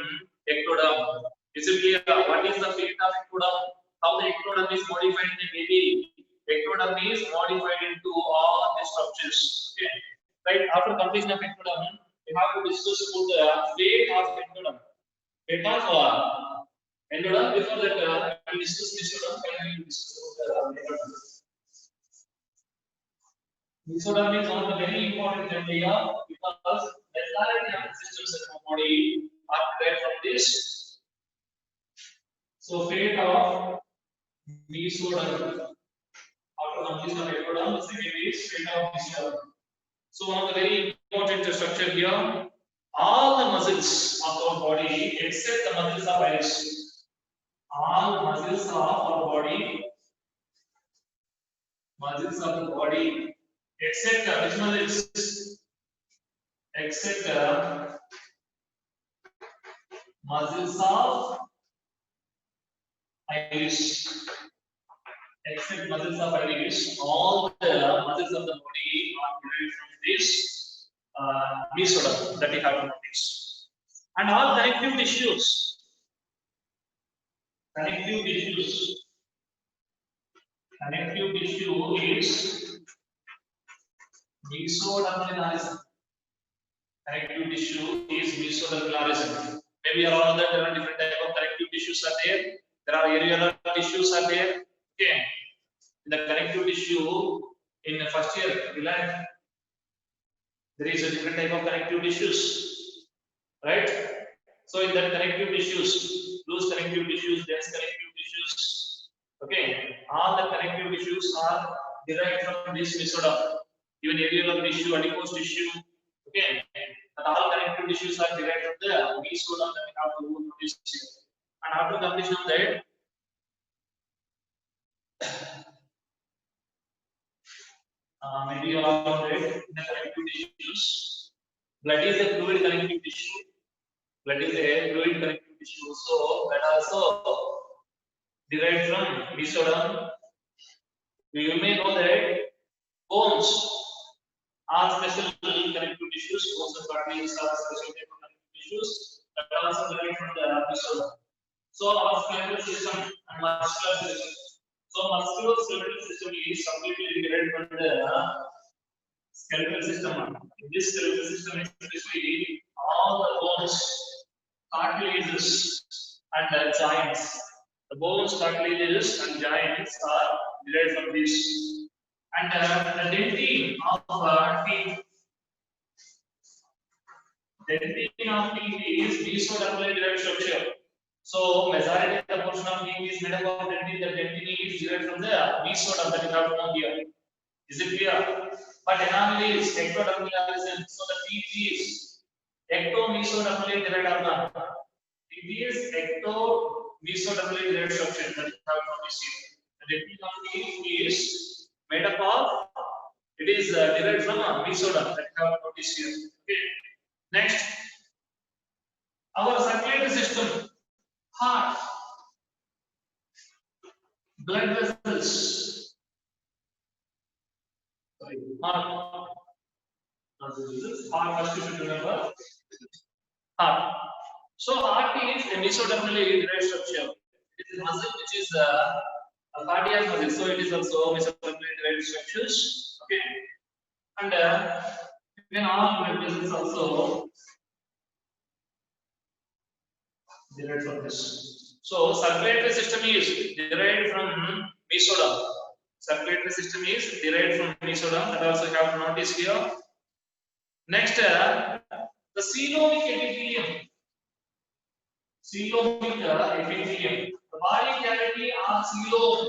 [SPEAKER 1] ectoderm. Is it clear? What is the fate of ectoderm? How the ectoderm is modified in a baby? Ectoderm is modified into all these structures. Okay. Right, after completion of ectoderm, we have to discuss about the fate of ectoderm. Fate of ectoderm. Before that, we discuss mesoderm. Can we discuss about the ectoderm? Mesoderm is one of the very important area because the entirety of the systems in the body are derived from this. So fate of mesoderm. After completion of ectoderm, the second is fate of mesoderm. So one of the very important structure here, all the muscles of our body except the muscles of iris, all muscles of our body, except which muscles? Except muscles of iris. Except muscles of iris, all the muscles of the body are derived from this mesoderm that you have to notice. And all connective tissues. Connective tissue is mesodermal in origin. Connective tissue is mesodermal in origin. Maybe you all know that there are different type of connective tissues are there. There are areolar tissues are there. Okay. In the connective tissue, in the first year, we learned there is a different type of connective tissues, right? So in that connective tissues, loose connective tissues, dense connective tissues, okay, all the connective tissues are derived from this mesoderm. Even areolar tissue, adipose tissue, okay, and all connective tissues are derived from the mesoderm that we have to notice. And after completion of that, maybe around it in the connective tissues. Blood is a fluid connective tissue. Blood is a fluid connective tissue. So that also derived from mesoderm. You may know that bones are special connective tissues. Bones and cartilages are special connective tissues that are also derived from the mesoderm. So our skeletal system and muscular system. So musculoskeletal system is completely derived from the skeletal system. In this skeletal system, especially all the bones, cartilages, and joints. The bones, cartilages, and joints are derived from this. And the dentin of teeth. Dentin of teeth is mesodermally derived structure. So majority of the portion of teeth is made up of dentin. The dentin is derived from the mesoderm that you have known here. Is it clear? But enamel is ectodermal organ. So the teeth is ectomesodermally derived organ. It is ectomesodermally derived structure that you have noticed here. The dentin of teeth is made up of. It is derived from mesoderm that you have noticed here. Okay. Next, our circulatory system, heart, blood vessels. Sorry, heart. Heart first you should remember. Heart. So heart is a mesodermally derived structure. It is a muscle which is a cardiac muscle. So it is also mesodermally derived structures. Okay. And then all blood vessels also derived from this. So circulatory system is derived from mesoderm. Circulatory system is derived from mesoderm. That also have to notice here. Next, the coelomic epithelium. Coelomic epithelium. The body cavity or coelom.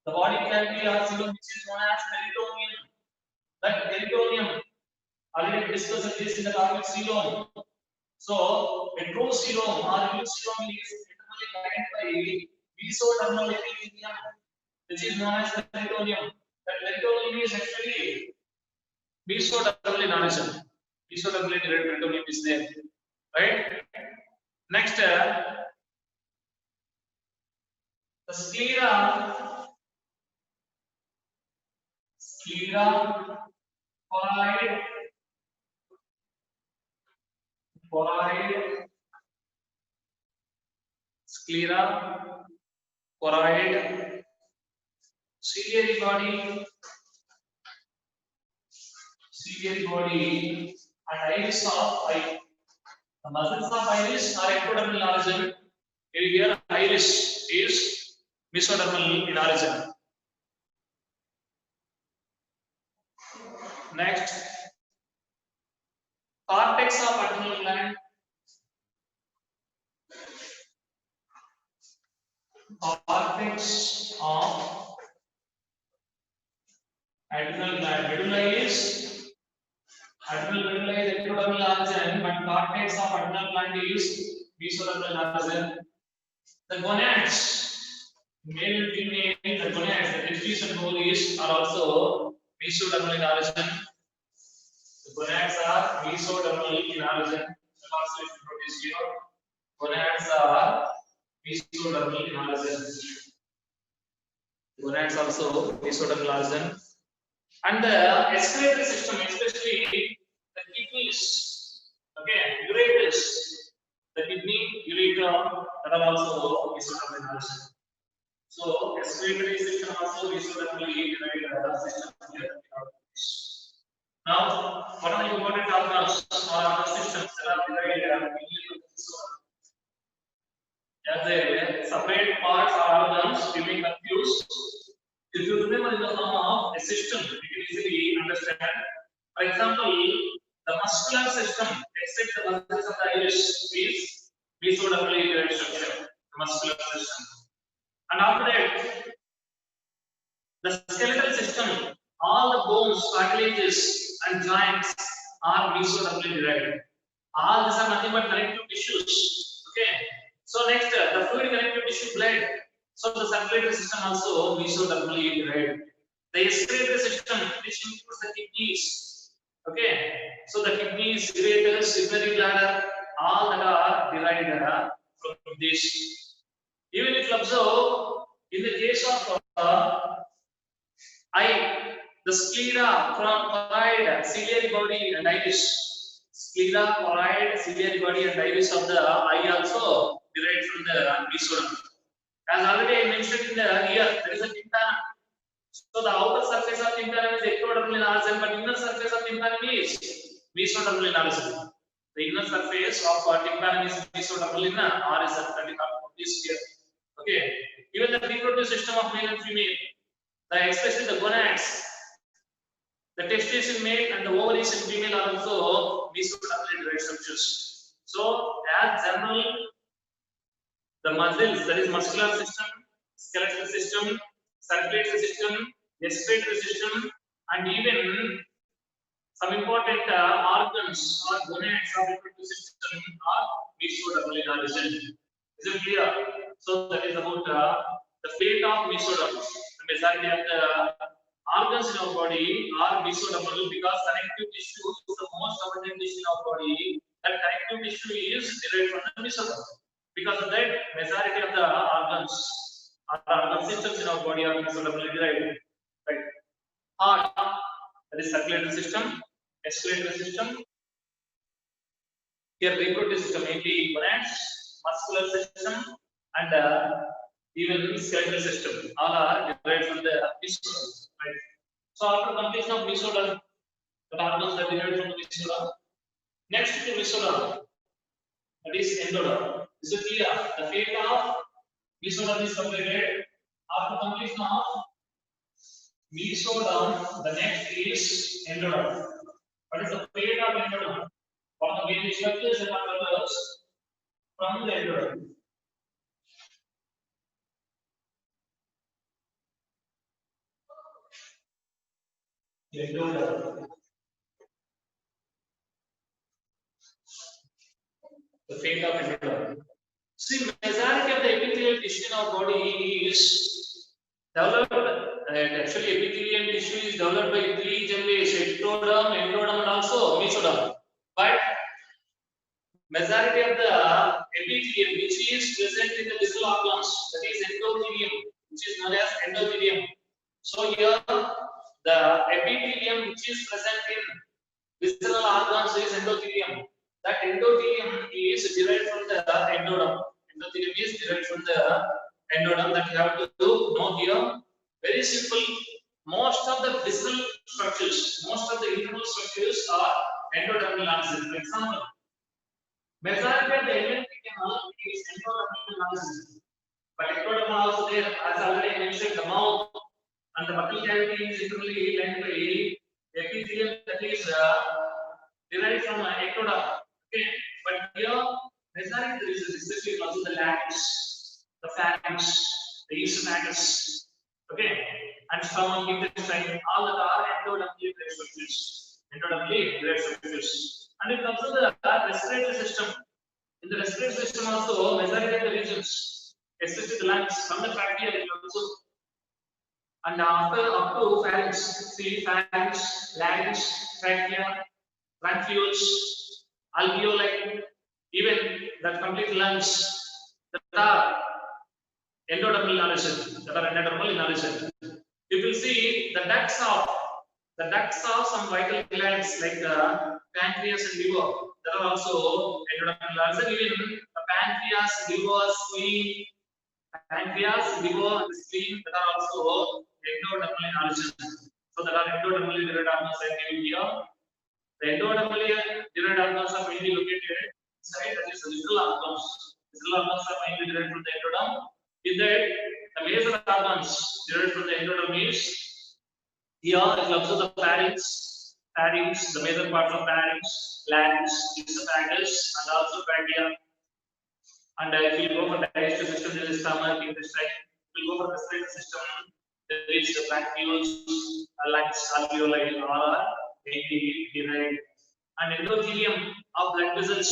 [SPEAKER 1] The body cavity or coelom, which is known as peritoneum. That peritoneum, already discussed this in the topic coelom. So, a true coelom or loose coelom is internally lined by mesodermal epithelium, which is known as peritoneum. That peritoneum is actually mesodermal in origin. Mesodermally derived peritoneum is there, right? Next, the sclera, choroid, ciliary body, and iris of eye. The muscles of iris are ectodermal in origin. Here, iris is mesodermal in origin. Next, cortex of adrenal gland. Cortex of adrenal gland. Medulla is ectodermal origin, but cortex of adrenal gland is mesodermal origin. The gonads, male and female, the gonads, the testes and ovaries are also mesodermal in origin. The gonads are mesodermal in origin. The also is noticed here. Gonads are mesodermal in origin. Gonads also mesodermal origin. And the excretory system, especially the kidneys, okay, ureters, the kidney, ureter, that are also mesodermal in origin. So, excretory system also mesodermally derived system here. Now, what are the important organs or other systems that are divided as a separate parts or organs? You may confuse. If you remember in the form of a system, you can easily understand. For example, the muscular system, except the muscles of the iris, is mesodermally derived structure. The muscular system. And after that, the skeletal system, all the bones, cartilages, and joints are mesodermally derived. All these are nothing but connective tissues. Okay. So next, the fluid connective tissue, blood. So the circulatory system also mesodermally derived. The excretory system, which includes the kidneys. Okay, so the kidneys, ureters, urinary bladder, all that are derived from this. Even if you observe, in the case of eye, the sclera, choroid, ciliary body, and iris. Sclera, choroid, ciliary body, and iris of the eye also derived from the mesoderm. As already I mentioned in the ear, there is a tympanum. So the outer surface of tympanum is ectodermal in origin, but inner surface of tympanum is mesodermal in origin. The inner surface of tympanum is mesodermal in origin. That is called this here. Okay. Even the reproductive system of male and female, especially the gonads, the testes in male and the ovaries in female are also mesodermal derived structures. So, as general, the muscles, that is muscular system, skeletal system, circulatory system, respiratory system, and even some important organs or gonads of reproductive system are mesodermal in origin. Is it clear? So that is about the fate of mesoderm. The majority of the organs in our body are mesodermal because connective tissue is the most abundant tissue in our body. That connective tissue is derived from the mesoderm. Because of that, majority of the organs or organ systems in our body are mesodermally derived. Right? Heart, that is circulatory system, respiratory system. Here, reproductive system, mainly gonads, muscular system, and even skeletal system. All are derived from the mesoderm. Right? So, after completion of mesoderm, the organs are derived from the mesoderm. Next to mesoderm, that is endoderm. Is it clear? The fate of mesoderm is completed. After completion of mesoderm, the next is endoderm. What is the fate of endoderm? What are the main structures and develops from the endoderm? Endoderm. The fate of endoderm. See, majority of the epithelial tissue in our body is developed, and actually epithelial tissue is developed by three generations: ectoderm, endoderm, and also mesoderm. But majority of the epithelium which is present in the visceral organs, that is endothelium, which is known as endothelium. So here the epithelium which is present in visceral organs is endothelium. That endothelium is derived from the endoderm. Endothelium is derived from the endoderm. That you have to know here. Very simple. Most of the visceral structures, most of the internal structures are endodermal origin. For example, majority of the element is endodermal origin. But ectodermal also there, as already mentioned, the mouth and the buccal cavity is internally linked by epithelium that is derived from ectoderm. Okay, but here majority there is especially also the larynx, the pharynx, the esophagus. Okay, and stomach, intestine, all that are endodermally derived structures. Endodermally derived structures. And if you observe the respiratory system, in the respiratory system also majority of the regions, especially the lungs, from the trachea, also, and after up to pharynx, see pharynx, larynx, trachea, bronchioles, alveoli, even the complete lungs that are endodermal in origin. You will see the ducts of some vital glands like the pancreas and liver that are also endodermal in origin. Even the pancreas, liver, spleen, and spleen that are also endodermal in origin. So that are endodermally derived organs I give here. The endodermally derived organs are mainly located inside, that is the visceral organs. Visceral organs are mainly derived from the endoderm. In that, the major organs derived from the endoderm is here. If you observe the pharynx, the major parts of pharynx, larynx, esophagus, and also trachea. And if you go for digestive system, there is stomach, intestine. If you go for respiratory system, there is the bronchioles, lungs, alveoli, all are mainly derived. And endothelium of blood vessels.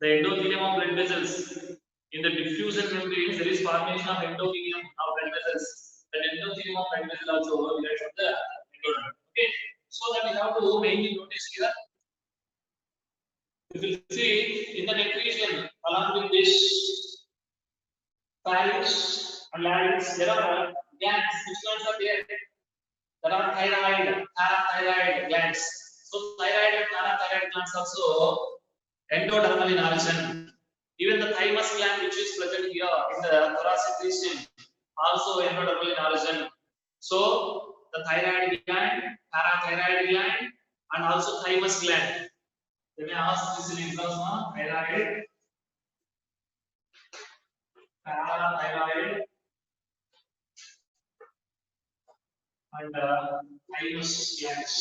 [SPEAKER 1] The endothelium of blood vessels. In the diffusion membranes, there is formation of endothelium of blood vessels. The endothelium of hydrogen is also derived from the endoderm. Okay, so that we have to mainly notice here. You will see in the neck region along with this pharynx and larynx, there are glands. Which glands are there? There are thyroid, parathyroid glands. So thyroid and parathyroid glands also endodermal in origin. Even the thymus gland, which is present here in the thoracic region, also endodermal in origin. So the thyroid gland, parathyroid gland, and also thymus gland. They may ask this in exams: thyroid, parathyroid, and thymus glands.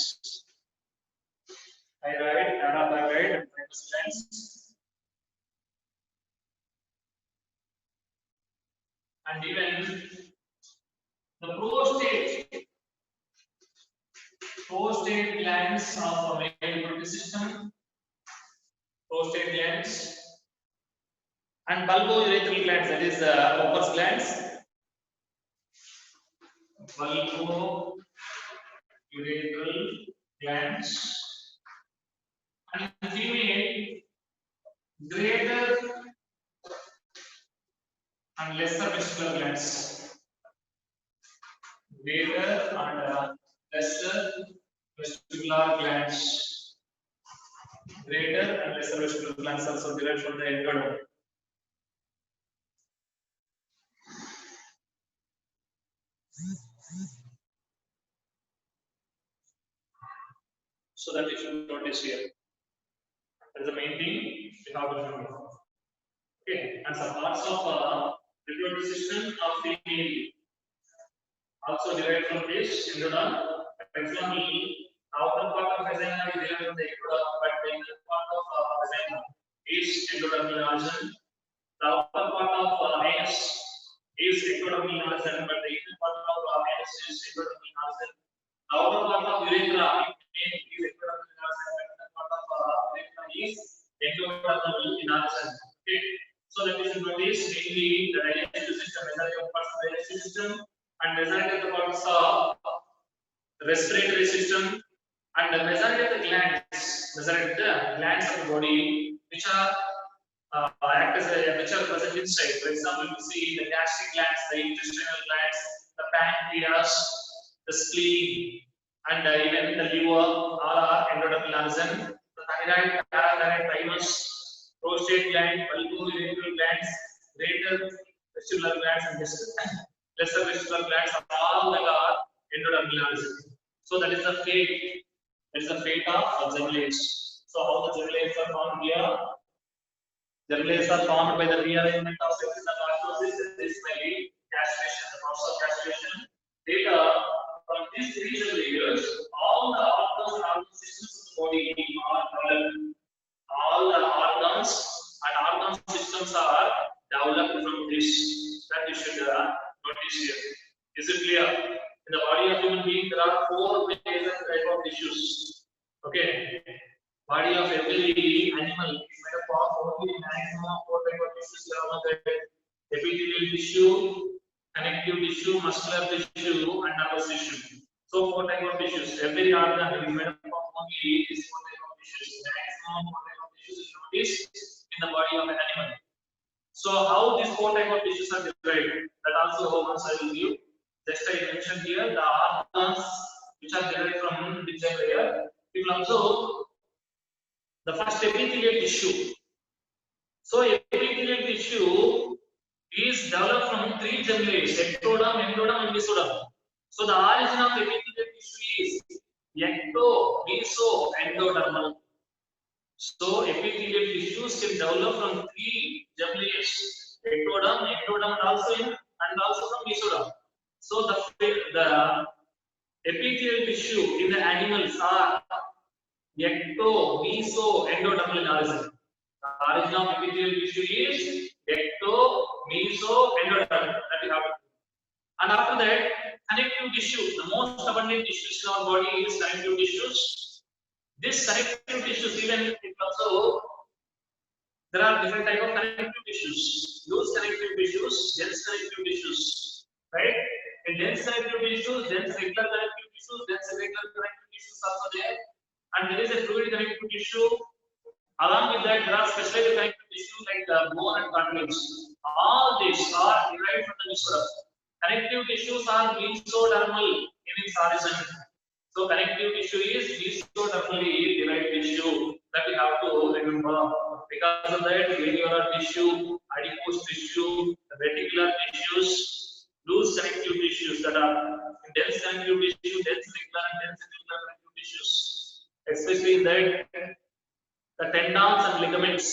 [SPEAKER 1] Thyroid, parathyroid, and thymus glands. And even the prostate glands of male reproductive system, prostate glands, and bulbourethral glands, that is the Bowker's glands, bulbourethral glands, and female greater and lesser vestibular glands, greater and lesser vestibular glands, greater and lesser vestibular glands also derived from the endoderm. So that you should notice here. That is the main thing we have to remember. Okay, and some parts of reproductive system of female also derived from this endoderm. For example, outer part of vagina is derived from the ectoderm, but the inner part of vagina is endodermal origin. The outer part of anus is ectodermal origin, but the inner part of anus is endodermal origin. The outer part of urethra is ectodermal origin, but the inner part of urethra is endodermal origin. Okay, so that is notice mainly the digestive system, mesodermal parts of the digestive system, and majority of the parts of respiratory system, and the majority of the glands of the body which are act as which are present inside. For example, you see the gastric glands, the intestinal glands, the pancreas, the spleen, and even the liver all are endodermal origin. The thyroid, parathyroid, thymus, prostate gland, bulbourethral glands, greater vestibular glands, and lesser vestibular glands all that are endodermal origin. So that is the fate. That is the fate of germinates. So how the germinates are formed here? Germinates are formed by the rearrangement of sexes and mitosis. This may be castration, the process of castration. Later, from these three layers, all the organs and organ systems of the body are developed. All the organs and organ systems are developed from this. That you should notice here. Is it clear? In the body of human being, there are four major type of tissues. Okay. Body of every animal is made up of only maximum four type of tissues. Epithelial tissue, connective tissue, muscular tissue, and nervous tissue. So four type of tissues. Every organ is made up of only these four type of tissues. Maximum four type of tissues is noticed in the body of an animal. So how these four type of tissues are derived? That also once I will give. Just I mentioned here the organs which are derived from which layer. We will observe the first epithelial tissue. So epithelial tissue is developed from three germinates: ectoderm, endoderm, and mesoderm. So the origin of epithelial tissue is ecto, meso, endodermal. So epithelial tissues can develop from three germinates: ectoderm, endoderm, and also from mesoderm. So the epithelial tissue in the animals are ecto, meso, endodermal in origin. The origin of epithelial tissue is ecto, meso, endodermal. That we have. And after that, connective tissue. The most abundant tissues in our body is connective tissues. This connective tissues, even if also there are different type of connective tissues. Loose connective tissues, dense connective tissues. Right? A dense connective tissues, dense regular connective tissues, dense irregular connective tissues also there, and there is a fluid connective tissue. Along with that, there are specialized connective tissues like bone and cartilage. All these are derived from the mesoderm. Connective tissues are mesodermal in its origin. So connective tissue is mesodermally derived tissue that we have to remember. Because of that, alveolar tissue, adipose tissue, reticular tissues, loose connective tissues that are dense connective tissue, dense regular and dense irregular connective tissues. Especially in that, the tendons and ligaments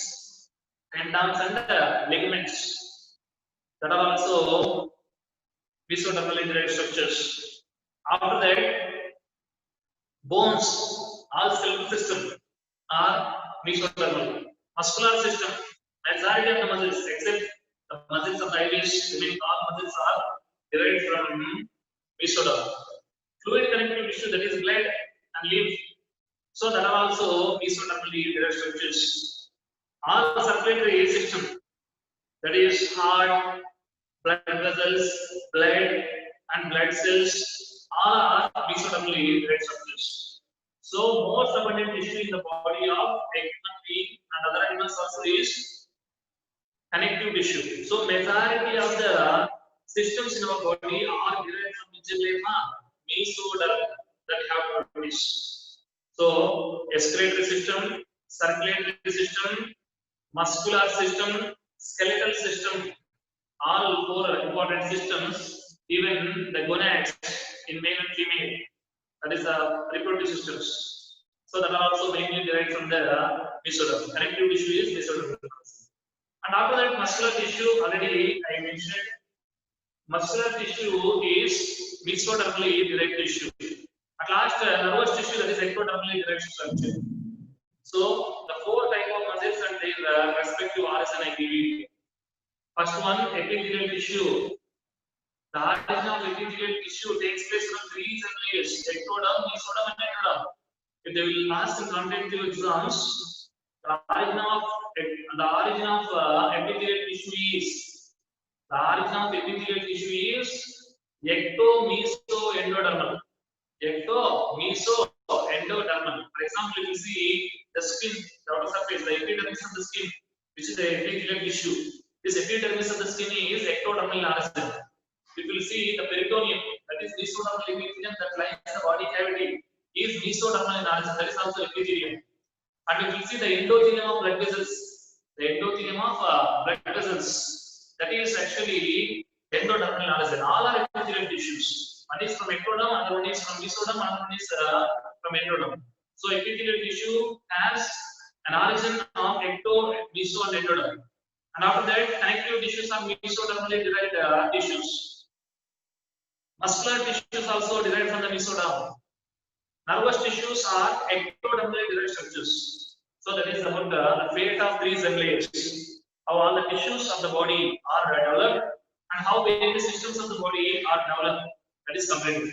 [SPEAKER 1] that are also mesodermally derived structures. After that, bones, all skeletal system are mesodermal. Muscular system, majority of the muscles except the muscles of the eyelids, remaining all muscles are derived from mesoderm. Fluid connective tissue, that is blood and lymph, so that are also mesodermally derived structures. All circulatory system, that is heart, blood vessels, blood and blood cells, all are mesodermally derived structures. So most abundant tissue in the body of a human being and other animals also is connective tissue. So majority of the systems in our body are derived from mesoderm that we have produced. So respiratory system, circulatory system, muscular system, skeletal system, all four important systems, even the gonads in male and female, that is the reproductive systems. So that are also mainly derived from the mesoderm. Connective tissue is mesoderm. And after that, muscular tissue, already I mentioned, muscular tissue is mesodermally derived tissue. At last, nervous tissue, that is ectodermally derived structure. So the four type of muscles and their respective origin I give you. First one, epithelial tissue. The origin of epithelial tissue takes place from three layers: ectoderm, mesoderm, and endoderm. If they will ask in competitive exams, the origin of epithelial tissue is ecto, meso, endodermal. Ecto, meso, endodermal. For example, if you see the skin, the outer surface, the epidermis of the skin, which is the epithelial tissue. This epidermis of the skin is ectodermal in origin. If you see the peritoneum, that is mesodermal epithelium that lines the body cavity, is mesodermal in origin. That is also epithelium. And if you see the endothelium of blood vessels, that is actually endodermal in origin. All are epithelial tissues. One is from ectoderm, another one is from mesoderm, another one is from endoderm. So epithelial tissue has an origin of ecto, meso, and endoderm. And after that, connective tissues are mesodermally derived tissues. Muscular tissues also derived from the mesoderm. Nervous tissues are ectodermally derived structures. So that is about the fate of three cell layers. How all the tissues of the body are developed and how various systems of the body are developed. That is completed.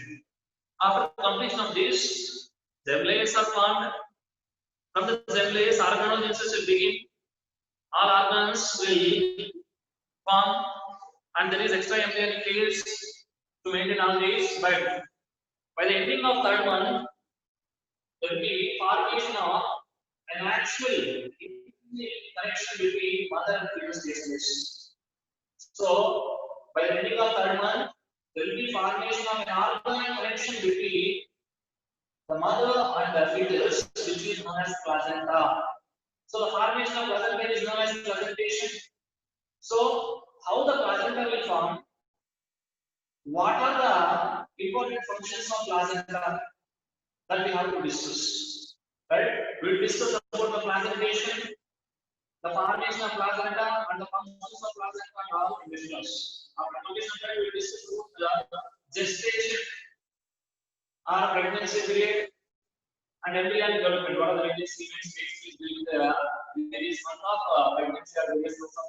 [SPEAKER 1] After completion of this, cell layers are formed. From the cell layers, organogenesis will begin. All organs will form, and there is extra embryonic phase to maintain all these. But by the ending of third one, there will be formation of an actual connection between mother and fetus takes place. So, by the ending of third one, there will be formation of an organ connection between the mother and the fetus, which is known as placenta. So, the formation of placenta is known as placentation. So, how the placenta will form? What are the important functions of placenta that we have to discuss? Right? We will discuss about the placentation, the formation of placenta, and the functions of placenta and all in this class. After completion of that, we will discuss about the gestation or pregnancy period and embryonic development. What are the various events takes place during the various months of pregnancy or various months of